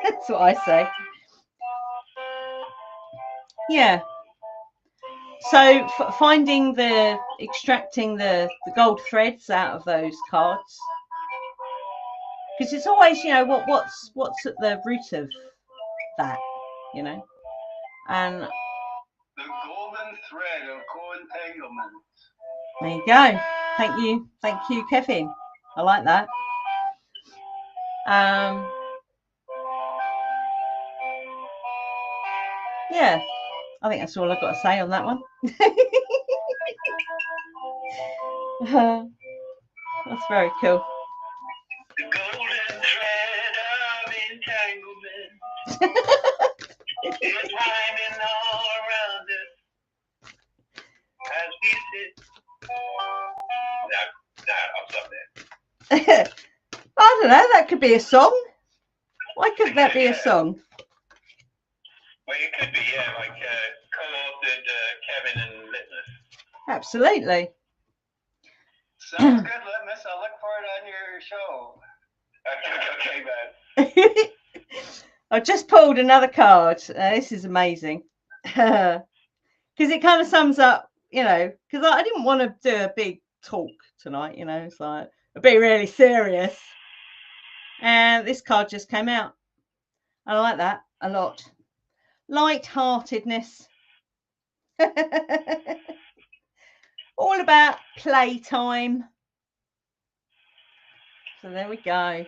That's what I say. Yeah. So extracting the gold threads out of those cards, because it's always, what's at the root of that, and the golden thread of co-entanglement. There you go. Thank you, Kevin. I like that. Yeah, I think that's all I've got to say on that one. That's very cool. The golden thread of entanglement is winding all around us as we sit. No, I'll stop there. I don't know, that could be a song. Why couldn't that be a song? Well, it could be, yeah, like co-authored Kevin and Litmus. Absolutely. Sounds good, Litmus. I'll look for it on your show. Okay, man. I just pulled another card. This is amazing. Because it kind of sums up, because I didn't want to do a big talk tonight, it's like a bit really serious. And this card just came out. I like that a lot. Light-heartedness. All about playtime. So there we go.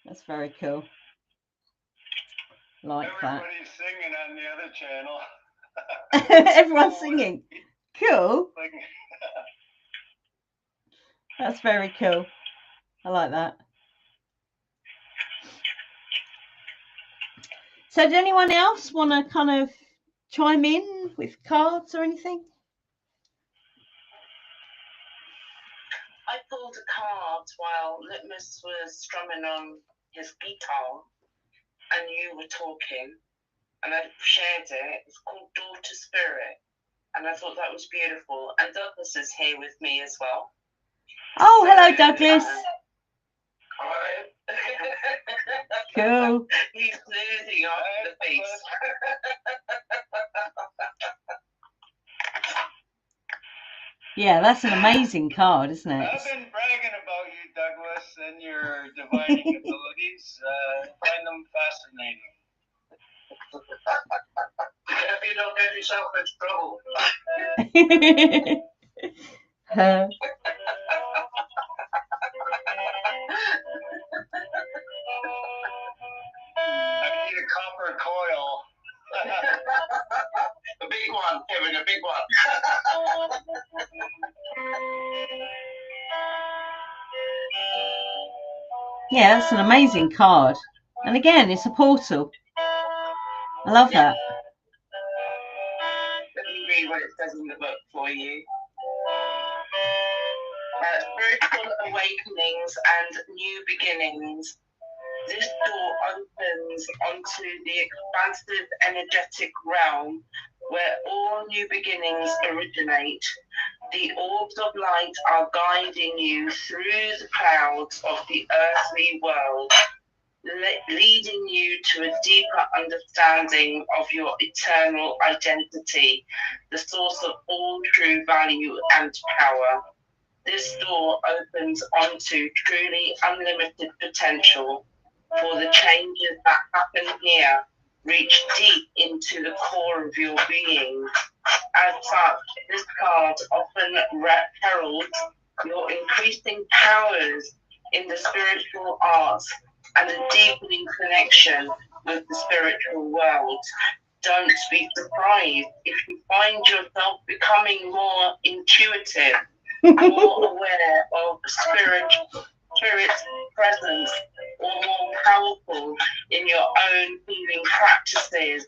That's very cool. Like Everybody's singing on the other channel. that. Everyone's singing. Cool. That's very cool. I like that. So did anyone else want to kind of chime in with cards or anything? I pulled a card while Litmus was strumming on his guitar and you were talking, and I shared it. It's called Daughter Spirit, and I thought that was beautiful. And Douglas is here with me as well. Oh, hello, Douglas. Hi. Cool. He's snoozing off the face. Yeah, that's an amazing card, isn't it? I've been bragging about you, Douglas, and your divining abilities. I find them fascinating. If you don't get yourself in trouble. I need a copper coil. A big one, Kevin, a big one. Yeah, that's an amazing card. And again, it's a portal. I love that. Let me read what it says in the book for you. Spiritual awakenings and new beginnings. This door opens onto the expansive energetic realm where all new beginnings originate. The orbs of light are guiding you through the clouds of the earthly world, leading you to a deeper understanding of your eternal identity, the source of all true value and power. This door opens onto truly unlimited potential, for the changes that happen here reach deep into the core of your being. As such, this card often heralds your increasing powers in the spiritual arts and a deepening connection with the spiritual world. Don't be surprised if you find yourself becoming more intuitive, more aware of spirit's presence, or more powerful in your own healing practices.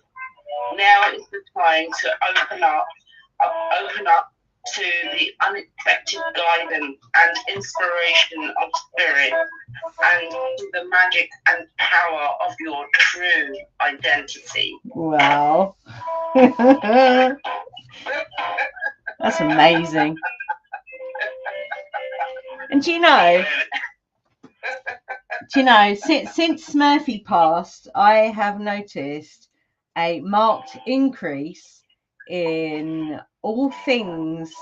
Now is the time to open up to the unexpected guidance and inspiration of spirit, and to the magic and power of your true identity. Wow. That's amazing. And do you know, since Smurfy passed, I have noticed a marked increase in all things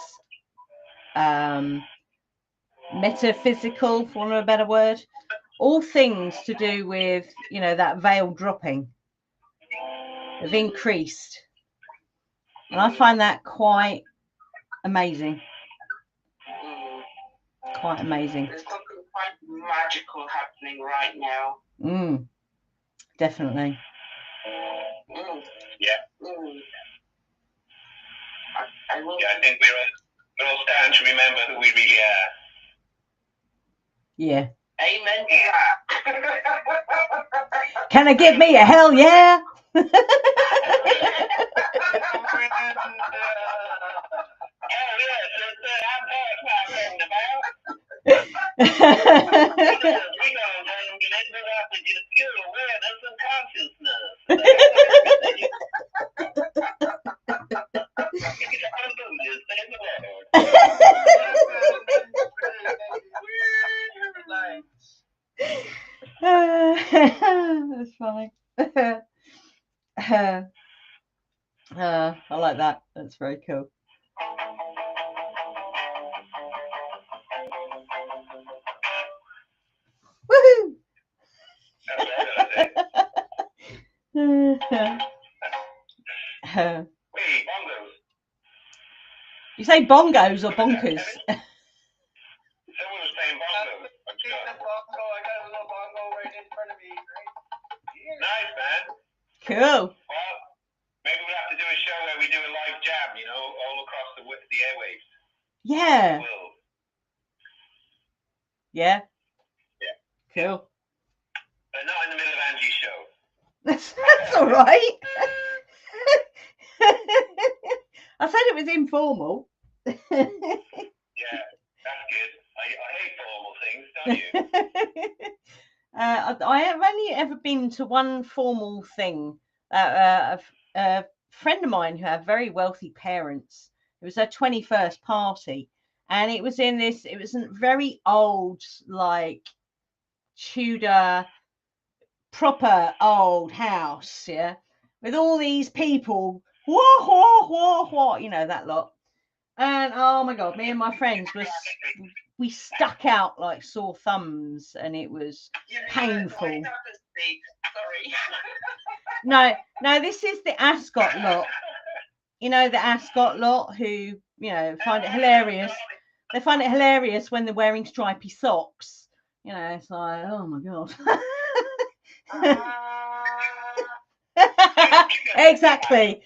metaphysical, for want of a better word, all things to do with, you know, that veil dropping have increased. And I find that quite amazing. Quite amazing. There's something quite magical happening right now. Definitely. Yeah. I think we're all starting to remember who we really are. Yeah. Amen to that. Can I get me a hell yeah? That's funny. I like that. That's very cool. Woohoo! Wait, bongos. You say bongos or bonkers? Someone was playing bongos. I got a little bongo right in front of me. Right? Nice, man. Cool. Well, maybe we'll have to do a show where we do a live jam, you know, all across the airwaves. Yeah. Yeah. Yeah. Cool. But not in the middle of Angie's show. That's all right. I said it was informal. Yeah, that's good. I hate formal things, don't you? I have only ever been to one formal thing. A friend of mine who had very wealthy parents. It was her 21st party, and it was in this. It was a very old, like Tudor, proper old house, yeah, with all these people. Whoa, whoa, whoa, whoa, you know, that lot. And oh my god, me and my friends we stuck out like sore thumbs, and it was painful. Sorry. No, this is the Ascot lot. You know, the Ascot lot who, you know, find it hilarious. They find it hilarious when they're wearing stripy socks. You know, it's like, oh my god. Exactly.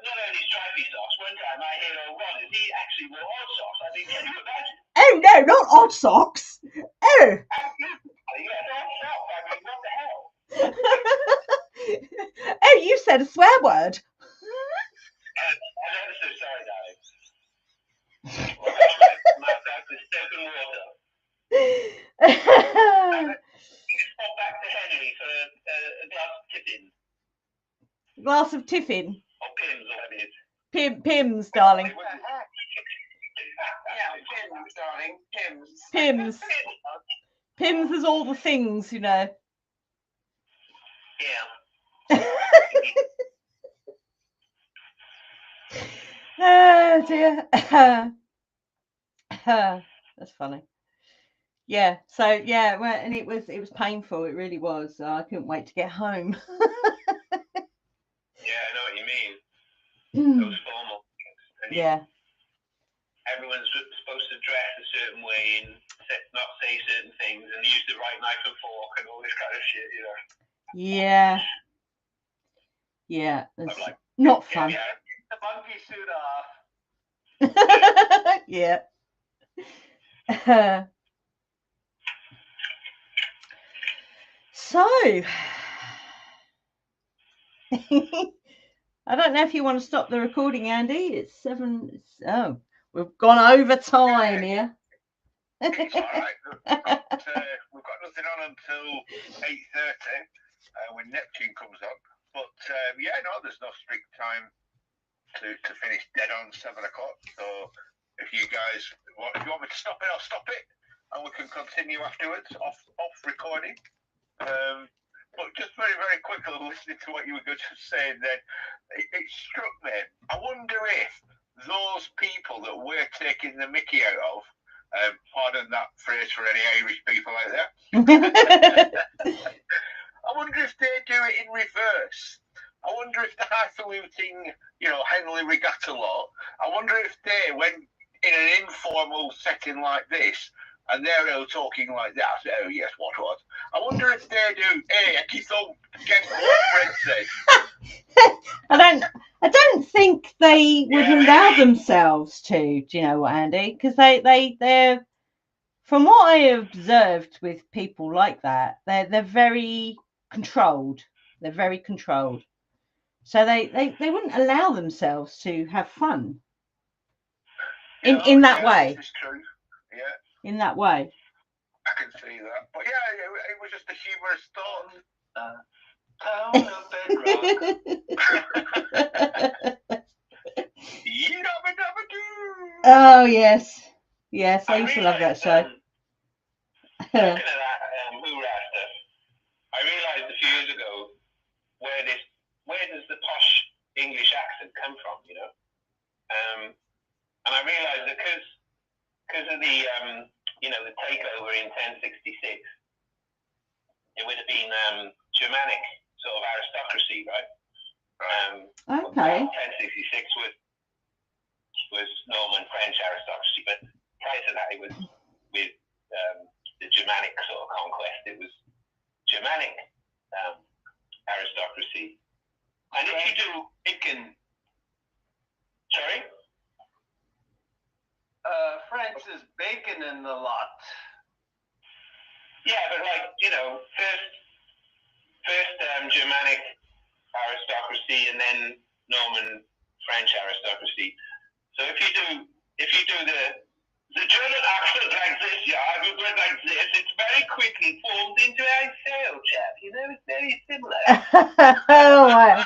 Not only stripy socks. One time I heard Ron, he actually wore odd socks. I mean, can you imagine? Oh no, not odd socks. Oh. Yeah, odd socks. I mean, what the hell? Oh, you said a swear word. I'm ever so sorry, darling. Well, my back is soap and water. Pop back to Henry for a glass of tiffin. Glass of tiffin. Or Pims, or whatever it is. Pims, darling. Yeah, Pims, darling. Pims. Pims is all the things, you know. Yeah. Oh dear. That's funny. Yeah. So yeah, well, and it was painful. It really was. I couldn't wait to get home. Yeah, I know what you mean. Those formal things. And Yeah. everyone's supposed to dress a certain way and not say certain things and use the right knife and fork and all this kind of shit, you know. Yeah. Yeah. It's like, not fun. Yeah. The monkey suit off. Yeah. So I don't know if you want to stop the recording, Andy. It's 7. Oh, we've gone over time here. It's all right. We've got nothing on until 8:30 when Neptune comes up. But yeah, no, there's no strict time to finish dead on 7 o'clock. So if you guys want me to stop it, I'll stop it, and we can continue afterwards off recording. But just very, very quickly, listening to what you were just saying, then it struck me. I wonder if those people that we're taking the mickey out of, pardon that phrase for any Irish people out there, I wonder if they do it in reverse. I wonder if the highfalutin, Henley Regatta lot, I wonder if they, when in an informal setting like this, and they're all talking like that, oh yes, what? I wonder if they do, hey, a kiss on against what Fred said. I don't think they would allow themselves to, do you know what, Andy? Because they're, from what I observed with people like that, they're very controlled. They're very controlled. So they wouldn't allow themselves to have fun in that way. This is true. Yeah. In that way. I can see that. But yeah, it was just a humorous thought. Oh yes. Yes, I used to love that show. Talking of that hoorah stuff, I realised a few years ago where does the posh English accent come from, you know? And I realised that because of the the takeover in 1066, it would have been Germanic sort of aristocracy, right? Okay. 1066 was Norman French aristocracy, but prior to that, it was with the Germanic sort of conquest. It was Germanic aristocracy. And if you do, it can. Sorry? French is bacon in the lot. Yeah, but first Germanic aristocracy and then Norman French aristocracy. So if you do the German accent like this, I would word like this, it's very quickly formed into a sail chap. It's very similar. Oh wow.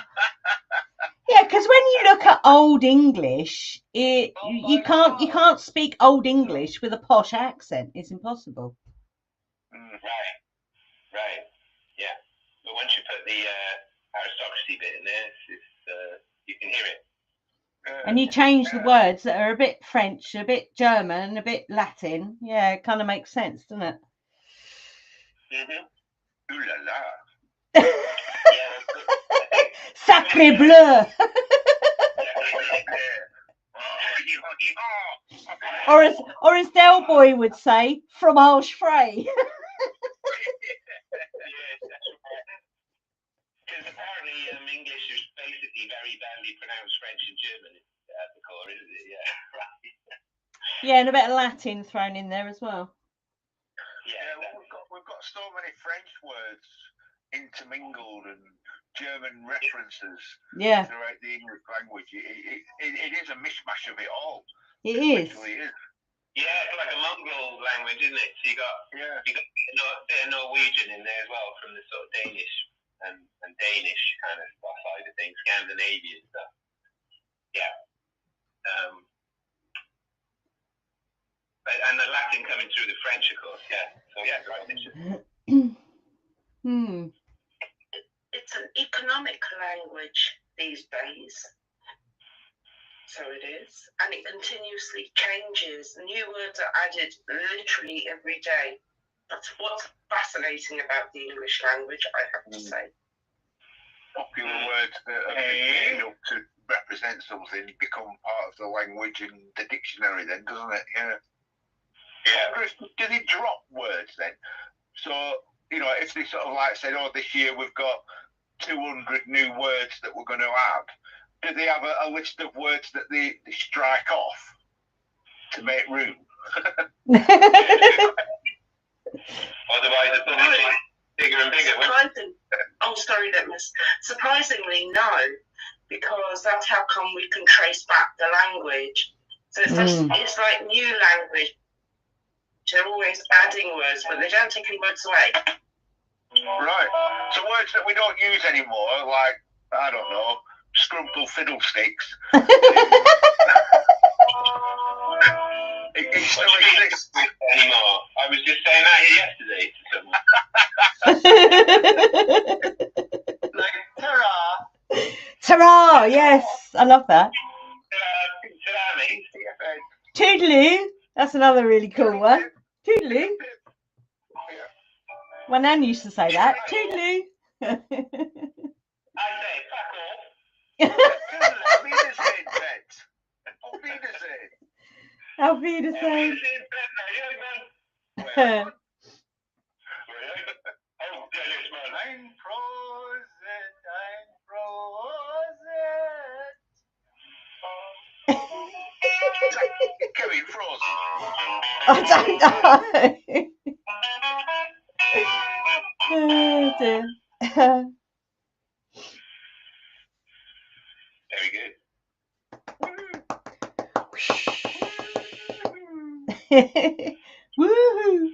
Yeah, because when you look at Old English, you can't speak Old English with a posh accent. It's impossible. Right. Yeah. But once you put the aristocracy bit in there, you can hear it. And you change the words that are a bit French, a bit German, a bit Latin. Yeah, it kind of makes sense, doesn't it? Ooh la la. Sacré bleu. Or as Del Boy would say, fromage frais. Because apparently English is basically very badly pronounced French and German at the core, isn't it? Yeah, right. Yeah, and a bit of Latin thrown in there as well. Yeah, we've got so many French words intermingled and German references throughout the English language. It is a mishmash of it all. It is. Yeah, it's like a mongrel language, isn't it? So you got a bit of Norwegian in there as well, from the sort of Danish and Danish kind of side of things, Scandinavian stuff. Yeah. And the Latin coming through the French, of course. Yeah. So yeah, right. It's an economic language these days. So it is, and it continuously changes. New words are added literally every day. That's what's fascinating about the English language, I have to say. Popular words that are made up to represent something become part of the language in the dictionary then, doesn't it? Yeah. Do they drop words then? So, you know, if they sort of like said, oh, this year we've got 200 new words that we're going to add, do they have a list of words that they strike off to make room? Otherwise, it's bigger and bigger. Sorry, Yulemass. Surprisingly, no, because that's how come we can trace back the language. So it's like new language. They're always adding words, but they don't take any words away. Right. So words that we don't use anymore, like, I don't know, scrumple fiddlesticks. It still exists anymore. I was just saying that here yesterday to someone. Like, ta-ra! Ta-ra! Yes, I love that. Ta-ra, mate. Toodaloo. That's another really cool one. Toodaloo. My nan used to say that. Toodaloo. I say, fuck off. Auf Wiedersehen. Ein Prosit. Kevin Frozen. I don't know. Oh dear. Very good. Woohoo!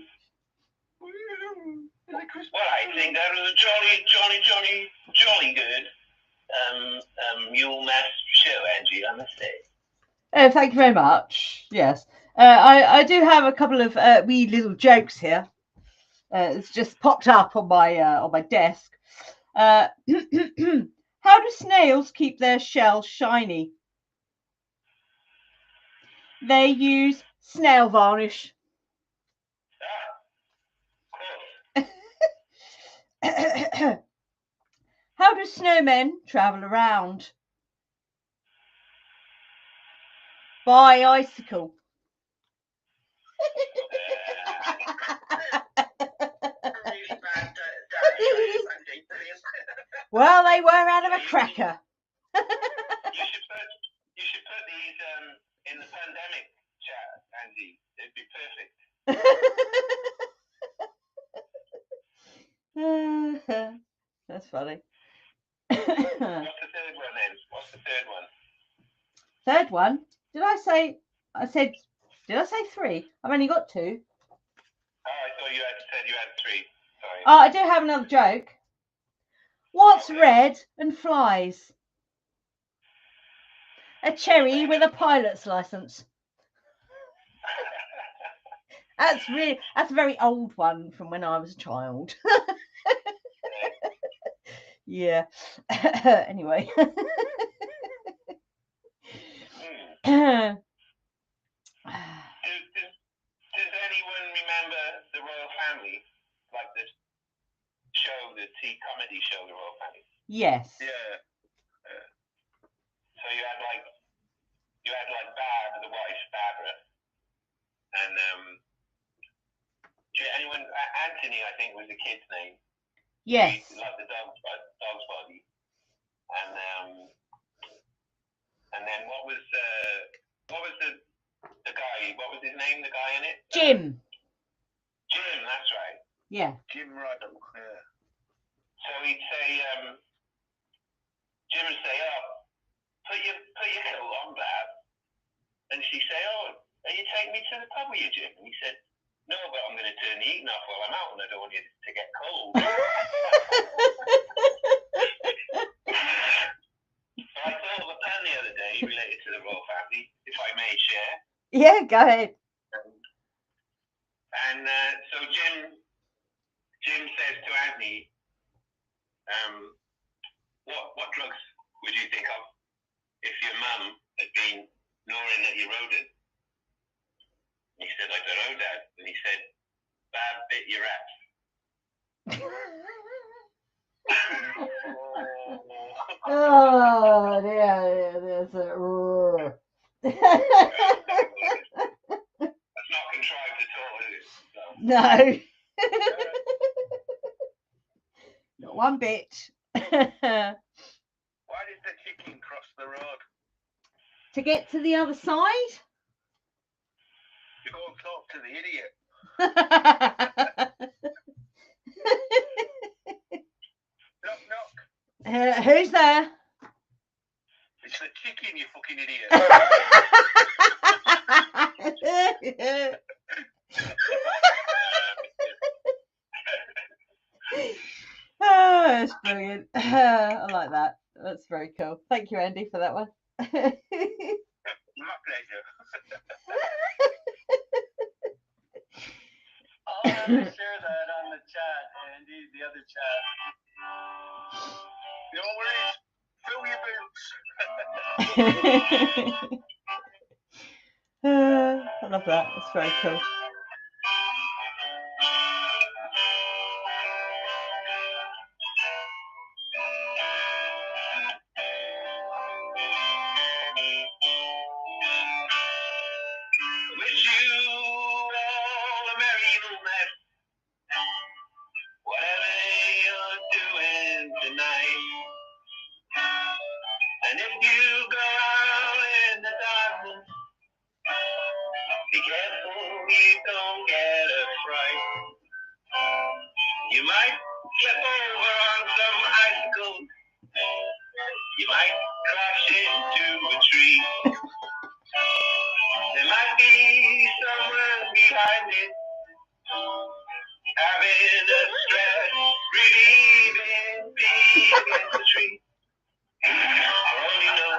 Well, I think that was a jolly good Yulemass show, Angie, I must say. Thank you very much. Yes. I do have a couple of wee little jokes here. It's just popped up on my desk. How do snails keep their shells shiny? They use snail varnish. How do snowmen travel around? By icicle. Really bad Well, they were out of a cracker. You should put these in the pandemic chat, Andy. It'd be perfect. That's funny. What's the third one then? What's the third one? Third one? Did I say three? I've only got two. Oh, I thought you said you had three. Sorry. Oh, I do have another joke. What's red and flies? A cherry with a pilot's license. That's a very old one from when I was a child. Yeah. Anyway. Does anyone remember the royal family, like the show, the comedy show, the royal family? Yes. Yeah. So you had like Barb, the wife, Barbara, and anyone? Anthony, I think, was the kid's name. Yes. Like the dog's body, and then what was the guy? What was his name? The guy in it? Jim. Jim, that's right. Yeah. Jim Riddle. Yeah. So he'd say, Jim would say, "Oh, put your coat on, Bab," and she'd say, "Oh, are you taking me to the pub with you, Jim?" And he said, "No, but I'm going to turn the heating off while I'm out, and I don't want you to get cold." So I thought of a pun the other day related to the royal family, if I may share. Yeah, go ahead. And so Jim says to Anthony, what drugs would you think of if your mum had been gnawing at your rodent? And he said, "I don't know, Dad." And he said, "Bab bit your ass." Oh, yeah, there's a. That's not contrived at all, is it? No. Not one bit. Why did the chicken cross the road? To get to the other side? To go and talk to the idiot. Knock, knock. Who's there? It's the chicken, you fucking idiot. Oh, that's brilliant. I like that. That's very cool. Thank you, Andy, for that one. My pleasure. I'll have to share that on the chat, Andy, the other chat. No worries. Fill your boots. I love that. It's very cool. Wish you all a merry Yulemass, whatever you're doing tonight. And if you go out in the darkness, be careful you don't get a fright. You might slip over on some icicles. You might crash into a tree. There might be someone behind it, having a stress relieving peek at the tree. I only know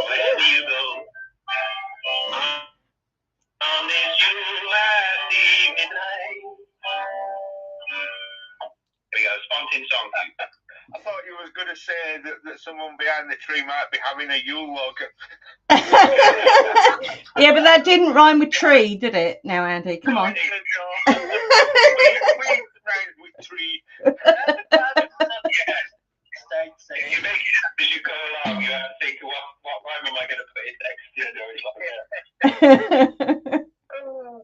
wherever you go on this Yulemass evening night. Here we go, spontaneous song. I thought you was going to say that someone behind the tree might be having a Yule log. Yeah, but that didn't rhyme with tree, did it? Now, Andy, come on. We rhymed with tree. If you make it up as you go along, you have to think, what rhyme am I going to put in next? You know, it's like,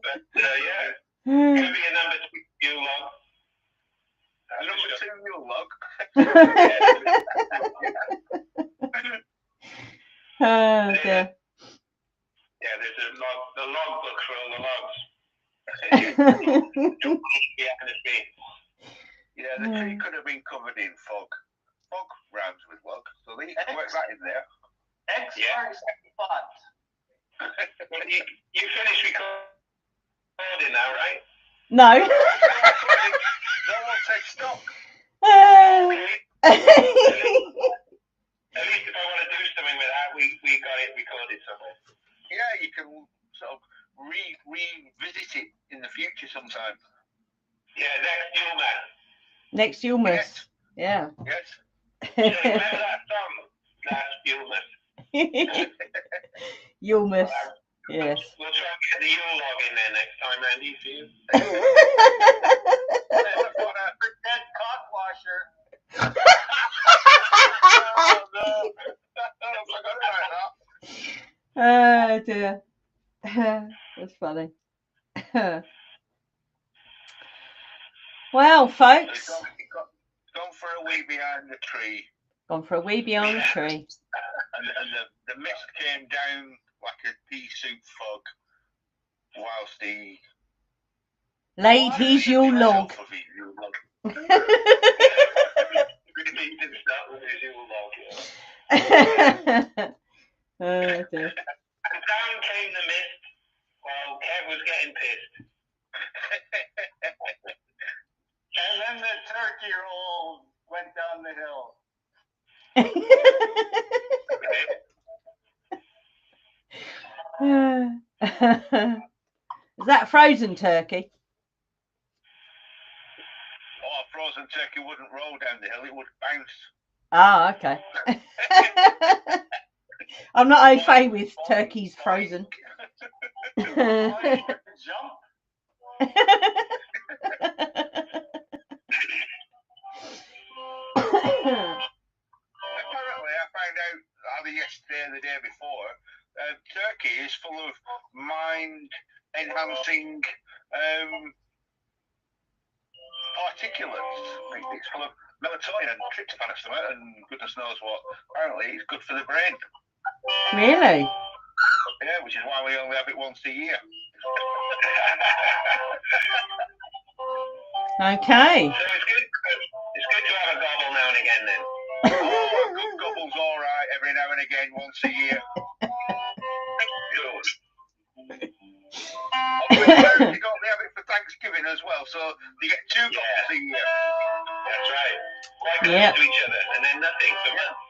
but yeah, could be a number 2 Yule log. Number 2 Yule log. Oh, dear. Yeah, there's the log book for all the logs. Yeah, the tree could have been covered in fog. Fog rhymes with log, so they work that in there. X marks the spot. You finished recording now, right? No. No one said stop. At least if I want to do something with that, we got it recorded somewhere. Yeah, you can sort of revisit it in the future sometime. Yeah, next Yulemass. Next Yulemass. Yeah. Yes. You remember that song, Last Yulemass? Yulemass. Yes. We'll try and get the Yule log in there next time, Andy, for you. I've got a Dead cock washer. oh no, I forgot about Oh that. dear. That's funny. Well, folks. Gone for a wee behind the tree. Gone for a wee beyond the tree. And the mist came down like a pea soup fog whilst he Laid his Yule log. Really did start with his Yule log, yeah. Oh dear. And down came the mist while Kev was getting pissed. And then the turkey roll went down the hill. Is that frozen turkey? Oh, a frozen turkey wouldn't roll down the hill, it would bounce. Ah, okay. I'm not au fait with turkeys frozen. Jump. Apparently, I found out either yesterday or the day before, turkey is full of mind-enhancing particulates. It's full of melatonin and tryptophan or something, and goodness knows what. Apparently, it's good for the brain. Really? Yeah, which is why we only have it once a year. Okay. So it's good to have a gobble now and again then. Oh, a good gobble's all right every now and again, once a year. Good. They have it for Thanksgiving as well, so they get 2 gobbles a year. That's right. Quite close Yep. to each other, and then nothing for months.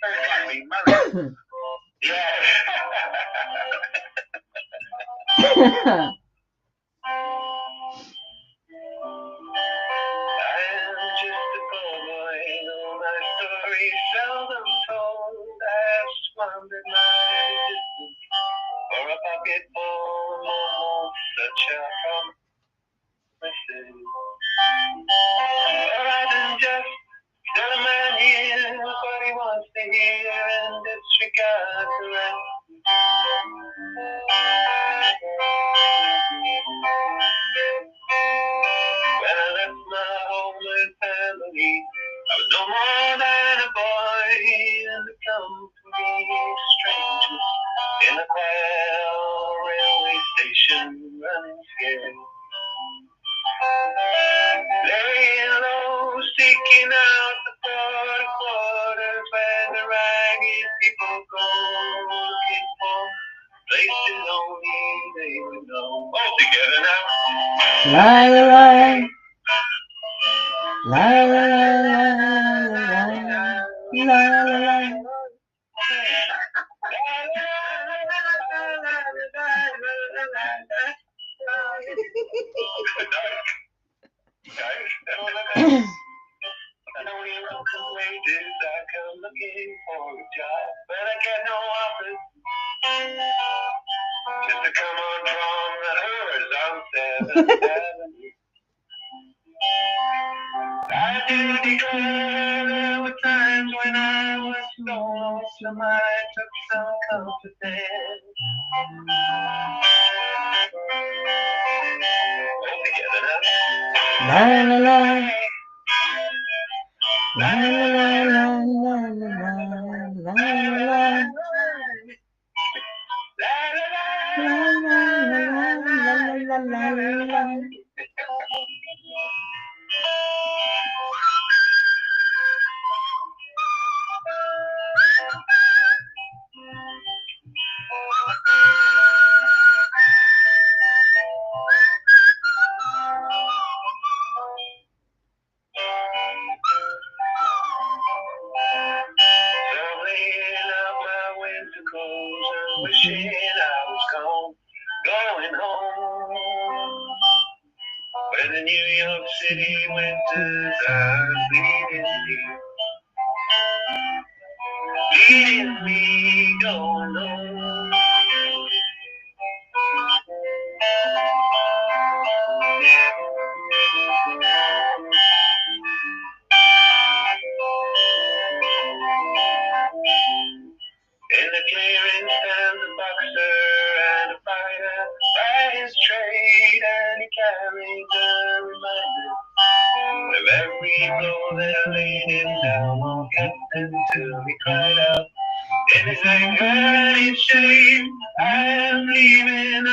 Like being married. Yeah. I'm just a poor boy, though my story's seldom told. I've squandered my existence for a pocket full of such a promises. Horizon just still a man hears what he wants to hear and disregards the rest. When I left my home and family, I was no more than a boy in the company of strangers in a quiet railway station, running scared. Laying low, seeking out the quarters where the ragged people go, looking for places only they would know. All together now. La la la. La la la la la la. Wages, I come looking for a job, but I get no offers. Just to come on from the hers on 7th Avenue. I do declare there were times when I was so lonesome I took some comfort there. All together now. La la la. La la la la la la la la. La la la la. Wishing I was gone, going home. Where the New York City winters are bleeding deep. leading me go alone. In the clearing stands a boxer and a fighter by his trade, and he carries a reminder of every blow that laid him down, won't get until he cried out in his anger and his shame, I am leaving,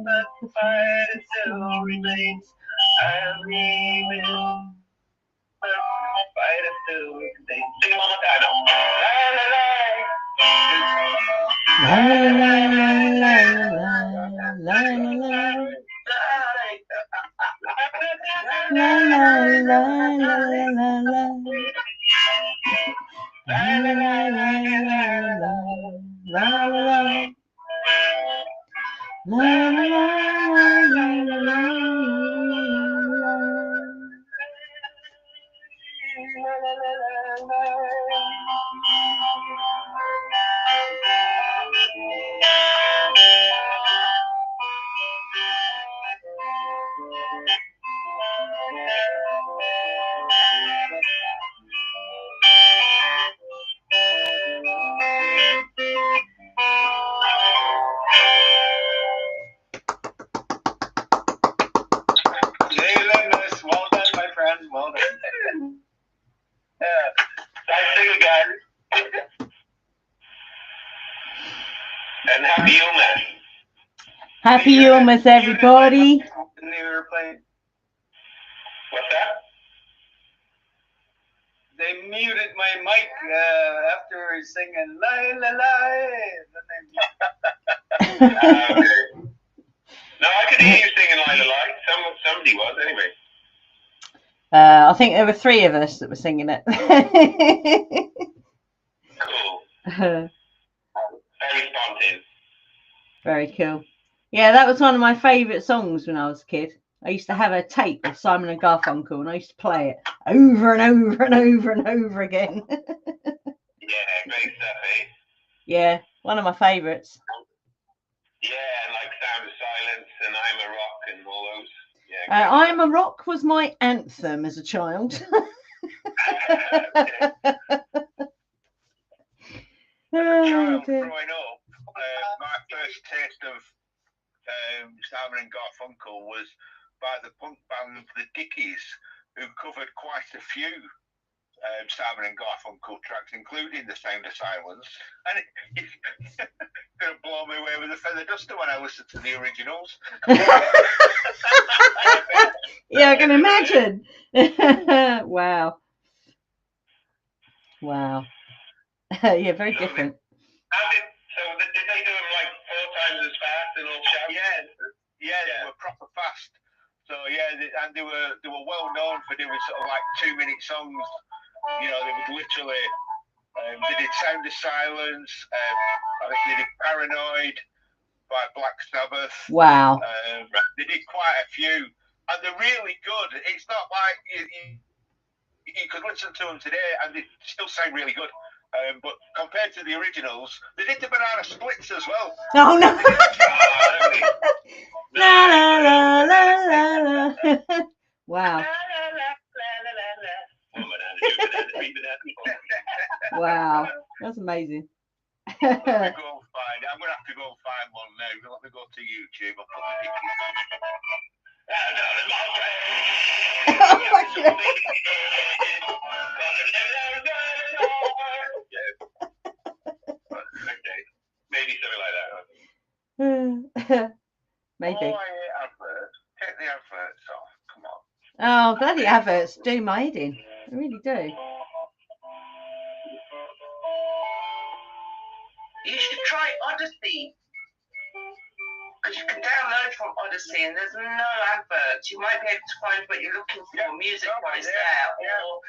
but the fight still remains. I am leaving, but the fight still remains. Sing it one more time now. La la la la la la la la la la la la. La la la la la la la la la. La la la la la la Yulemass, well done, my friend. Well done. Nice thing again. And happy Yulemass. Happy Yulemass, everybody. And they were playing. What's that? They muted my mic after we were singing la la la. Okay. No, I could hear you singing Light of Light. Somebody was, anyway. I think there were 3 of us that were singing it. Cool. Very spontaneous. Very cool. Yeah, that was one of my favourite songs when I was a kid. I used to have a tape of Simon and Garfunkel, and I used to play it over and over and over and over again. Yeah, great stuff, eh? Yeah, one of my favourites. Yeah, and like Sound of Silence and I'm a Rock and all those. Yeah. I'm a Rock was my anthem as a child. As a child growing up, my first taste of Simon and Garfunkel was by the punk band The Dickies, who covered quite a few Simon and Garfunkel tracks, including The Sound of Silence. And it could blow me away with a feather duster when I listened to the originals. Yeah, I can imagine. Wow. Wow. Yeah, very different. So did they do them like 4 times as fast and all shout? Yeah, they were proper fast. So yeah, they were well known for doing sort of like 2-minute songs. You know, they would literally they did Sound of Silence. I think they did Paranoid by Black Sabbath. Wow. They did quite a few, and they're really good. It's not like you could listen to them today and they still sound really good. But compared to the originals, they did the Banana Splits as well. Oh no! La la la la la. Wow. Wow, that's amazing. I'm going to have to go and find one now. Let me go to YouTube and put the Dickies Oh my God. Okay. Maybe something like that. Maybe. Oh, I hate adverts. Take the adverts off. Come on. Oh, bloody adverts do my head in. They really do. You should try Odyssey. Because you can download from Odyssey and there's no adverts. You might be able to find what you're looking for music-wise there. Or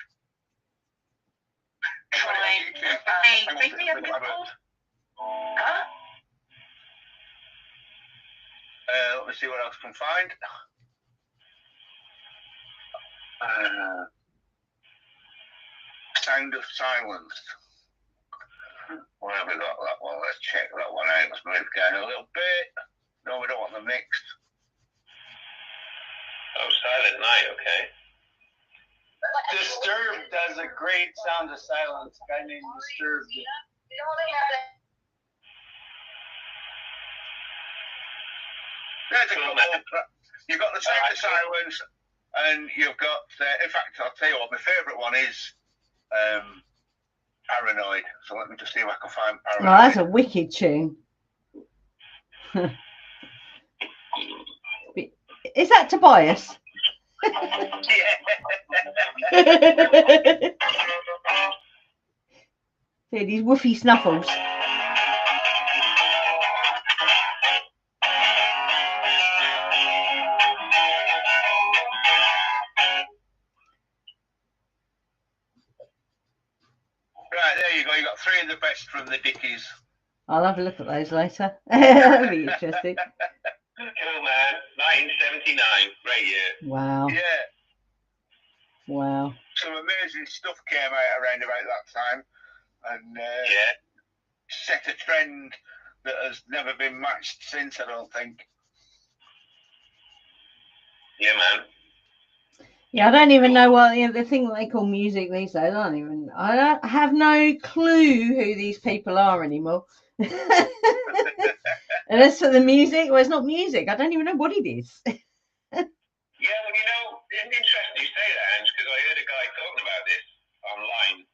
try Huh? Let me see what else I can find. Sound of Silence. Where have we got that one? Let's check that one out. Let's move down a little bit. No, we don't want them mixed. Oh, Silent Night, okay. Disturbed does a great Sound of Silence. A guy named Disturbed. There's a couple. You've got the Sound of Silence, and you've got. In fact, I'll tell you what. My favourite one is Paranoid. So let me just see if I can find Paranoid. Oh, that's a wicked tune. Is that Tobias? See these woofy snuffles. Right, there you go. You got three of the best from the Dickies. I'll have a look at those later. That'll be interesting. Cool, man. 1979. Great year. Wow. Yeah. Wow. Some amazing stuff came out around about that time, and set a trend that has never been matched since, I don't think. Yeah, man. Yeah, I don't even know what the thing that they call music these days. I have no clue who these people are anymore. And as for the music, well, it's not music. I don't even know what it is. Yeah, well, you know, it's interesting you say that, Ange, because I heard a guy talking about this online.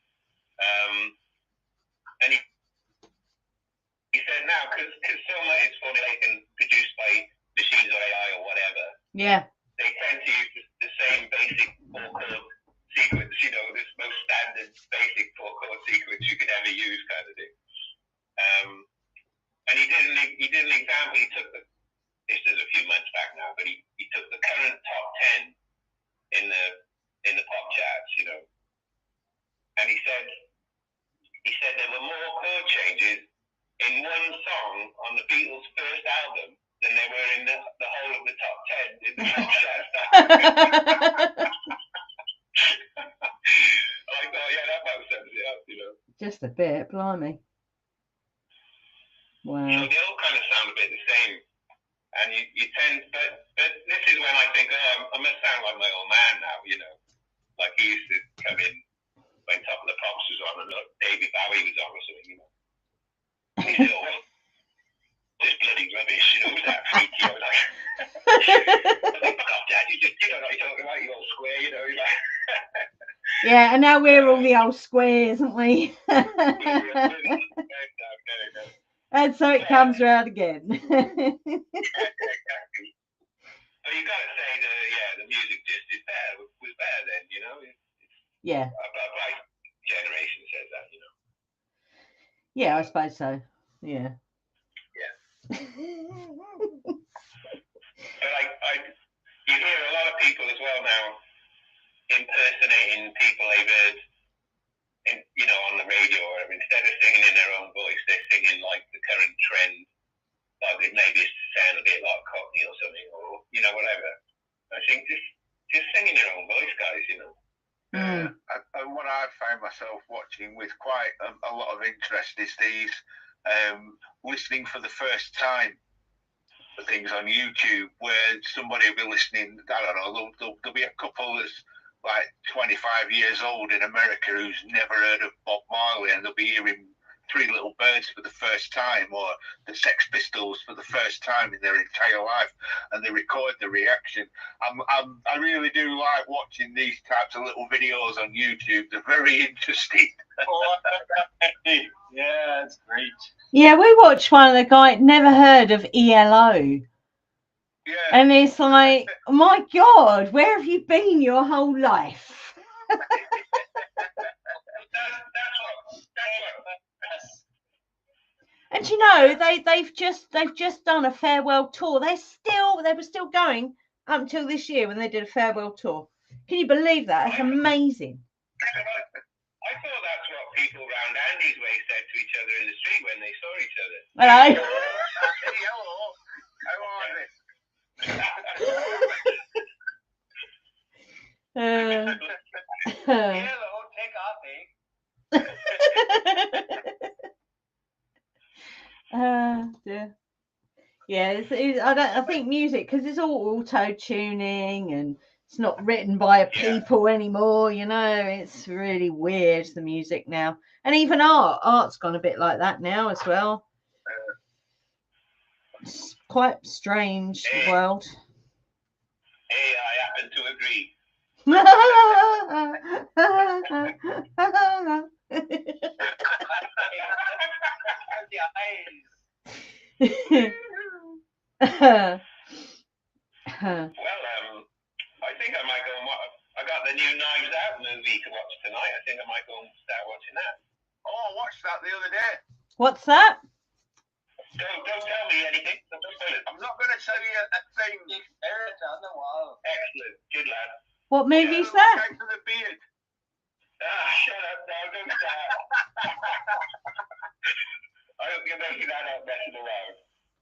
And he said now, because so much is formulated and produced by machines or AI or whatever, Yeah. they tend to use the same basic four-chord sequence, you know, this most standard basic four-chord sequence you could ever use kind of thing. And he did an example, he took this is a few months back now, but he took the current top 10 in the pop charts, you know, and he said there were more chord changes in one song on the Beatles' first album than there were in the whole of the top 10 in the pop charts. I thought, yeah, that about sums it up, you know. Just a bit, blimey. Wow. So they all kind of sound a bit the same. And you tend, but this is when I think, I must sound like my old man now, you know. Like he used to come in when Top of the Pops was on and David Bowie was on or something, you know. He said, oh, well, this bloody rubbish, you know, was that freaky? I was like, fuck off, Dad, you know what I'm talking about, you old square, you know. Like, yeah, and now we're all the old squares, aren't we? And so it comes round again. Exactly. But you got to say the music just was better then, you know. Yeah. My generation says that, you know. Yeah, I suppose so. Yeah. Yeah. But you hear a lot of people as well now impersonating people they've heard, you know, on the radio, or instead of singing in their own voice, they're singing like the current trend, like they maybe sound a bit like Cockney or something, or you know, whatever. I think just sing in your own voice, guys, you know. And what I've found myself watching with quite a lot of interest is these listening for the first time for things on YouTube, where somebody will be listening, I don't know, there'll be a couple that's like 25 years old in America who's never heard of Bob Marley, and they'll be hearing Three Little Birds for the first time, or the Sex Pistols for the first time in their entire life, and they record the reaction. I really do like watching these types of little videos on YouTube. They're very interesting. Yeah, it's great. Yeah, we watched one of the guy never heard of ELO. Yeah. And it's like, oh my God, where have you been your whole life? And you know, they've just done a farewell tour. They were still going up until this year when they did a farewell tour. Can you believe that? It's amazing. I thought that's what people around Andy's way said to each other in the street when they saw each other. Hello. Hey, hello. How are they? Hello, take off, eh? Dear. Yeah, I think music, because it's all auto tuning and it's not written by people anymore. You know, it's really weird, the music now, and even art's gone a bit like that now as well. It's quite strange, the world. Hey, I happen to agree. Well, I think I might go and watch. I got the new Knives Out movie to watch tonight. I think I might go and start watching that. Oh, I watched that the other day. What's that? Don't tell me anything. I'm not going to tell you a thing. Excellent. Good lad. What movie's that? For the beard. Shut up. No, don't start. I hope you're making that up messing around.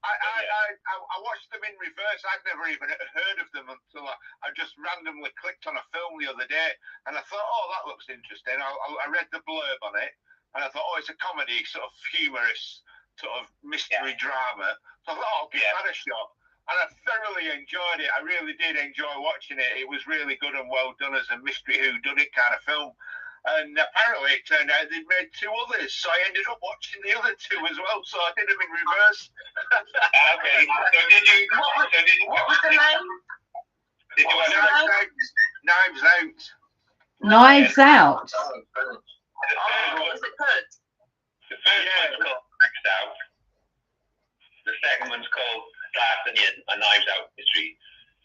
I watched them in reverse. I'd never even heard of them until I just randomly clicked on a film the other day, and I thought, oh, that looks interesting. I read the blurb on it, and I thought, oh, it's a comedy, sort of humorous, sort of mystery drama. So I thought, oh, I'll give that a shot. And I thoroughly enjoyed it. I really did enjoy watching it. It was really good and well done as a mystery whodunit kind of film. And apparently it turned out they'd made 2 others, so I ended up watching the other 2 as well. So I did them in reverse. Okay. So did you? What was the name? Did you watch Knives Out. Knives Out. The first Was it good? one's called Knives Out. The second one's called Glass Onion, a Knives Out mystery,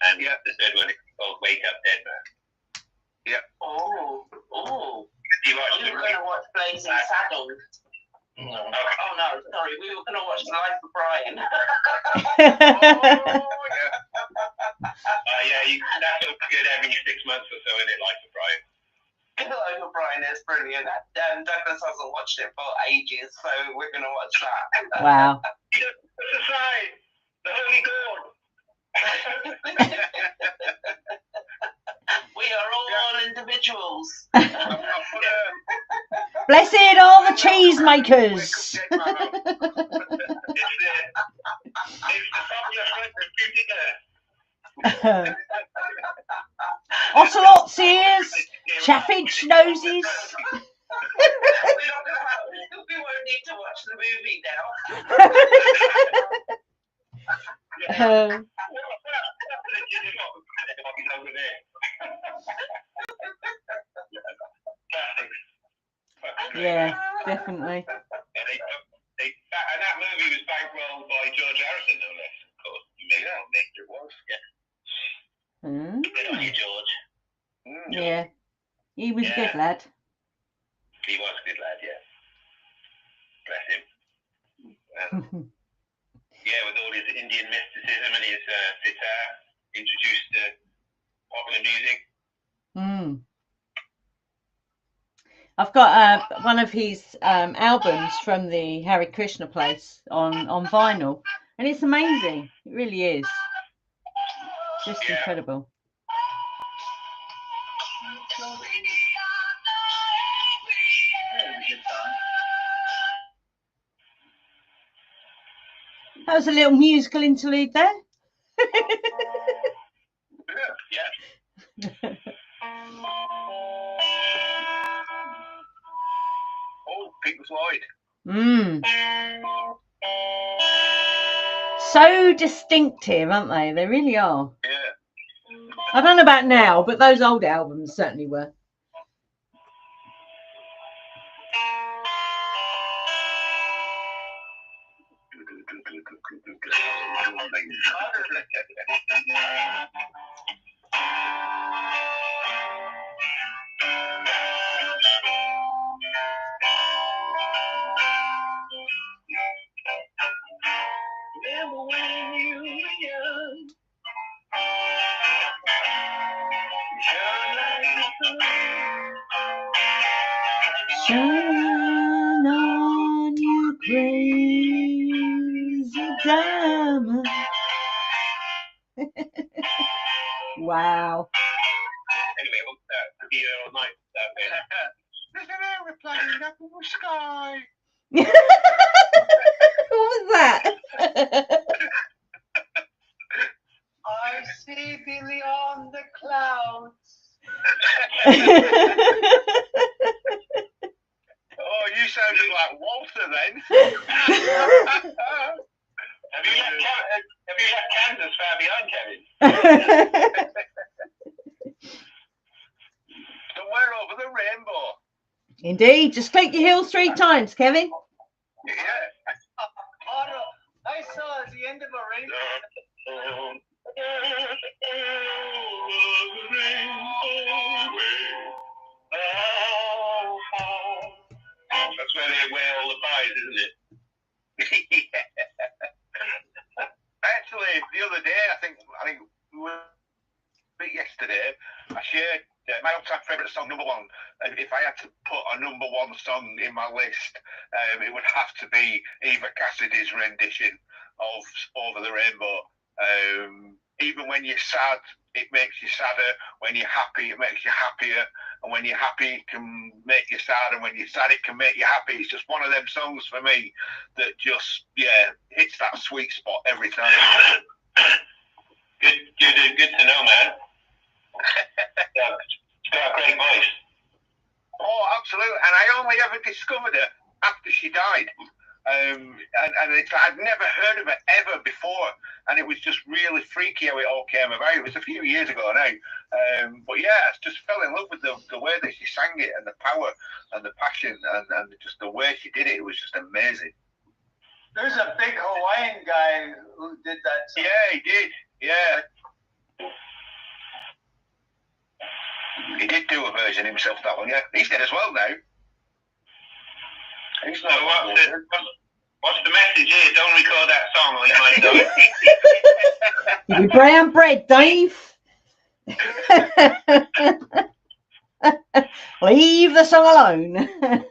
and the third one is called Wake Up Dead Man. Yeah. Oh. You watched We were going to watch Blazing Saddles. Okay. Oh no, sorry. We were going to watch The Life of Brian. That's good every 6 months or so, in it, Life of Brian. The Life of Brian is brilliant. Douglas hasn't watched it for ages, so we're going to watch that. Wow. What's the sign? The Holy God. We are all individuals. Blessed all the cheesemakers. It's the popular fruit Ocelot's ears, chaffinch noses. We won't need to watch the movie now. Yeah, definitely. And that movie was bankrolled by George Harrison, no less. Of course, you may well make it was. Good on you, George. Yeah, he was a good lad. He was a good lad, yeah. Bless him. With all his Indian mysticism and his sitar, introduced to popular music. I've got one of his albums from the Hare Krishna place on vinyl, and it's amazing. It really is. Just incredible. That was a little musical interlude there. Oh, Pink Floyd. So distinctive, aren't they? They really are. Yeah. I don't know about now, but those old albums certainly were. Shine on, you crazy diamond. Wow. Anyway, we'll be here all night. There's an aeroplane up in the sky. was that? I see Billy on the clouds. Oh, you sounded like Walter then. Have you left Kansas far behind, Kevin? Somewhere over the rainbow. Indeed. Just click your heels 3 times, Kevin. Yeah. Otto, I saw the end of a rainbow. That's where they wear all the pies, isn't it? Actually, the other day, I think yesterday, I shared my all-time favourite song, number 1. And if I had to put a number 1 song in my list, it would have to be Eva Cassidy's rendition of Over the Rainbow. Even when you're sad, it makes you sadder. When you're happy, it makes you happier. And when you're happy, it can make you sad. And when you're sad, it can make you happy. It's just one of them songs for me that just, hits that sweet spot every time. Good to know, man. She's got a great voice. Oh, absolutely. And I only ever discovered her after she died. And I'd never heard of it ever before, and it was just really freaky how it all came about. It was a few years ago now, but yeah, I just fell in love with the way that she sang it, and the power and the passion, and just the way she did it. It was just amazing. There's a big Hawaiian guy who did that song. Yeah, he did. Yeah, he did do a version himself. That one, yeah, he's dead as well now. So what's the message here? Don't record that song or you might die. You be brown bread, Dave. Leave the song alone. Right,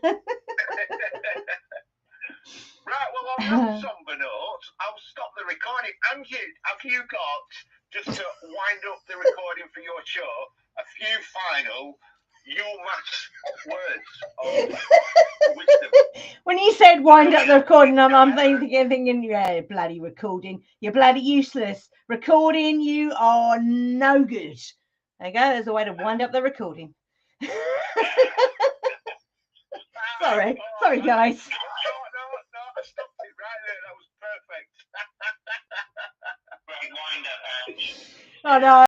well, on that somber note, I'll stop the recording. And have you got, just to wind up the recording for your show, a few final Yulemass words of wisdom? When you said wind up the recording, I'm thinking, yeah, bloody recording. You're bloody useless. Recording, you are no good. There you go. There's a way to wind up the recording. Sorry, guys. No, I stopped it right there. That was perfect. Right, wind up, Ange. Oh no.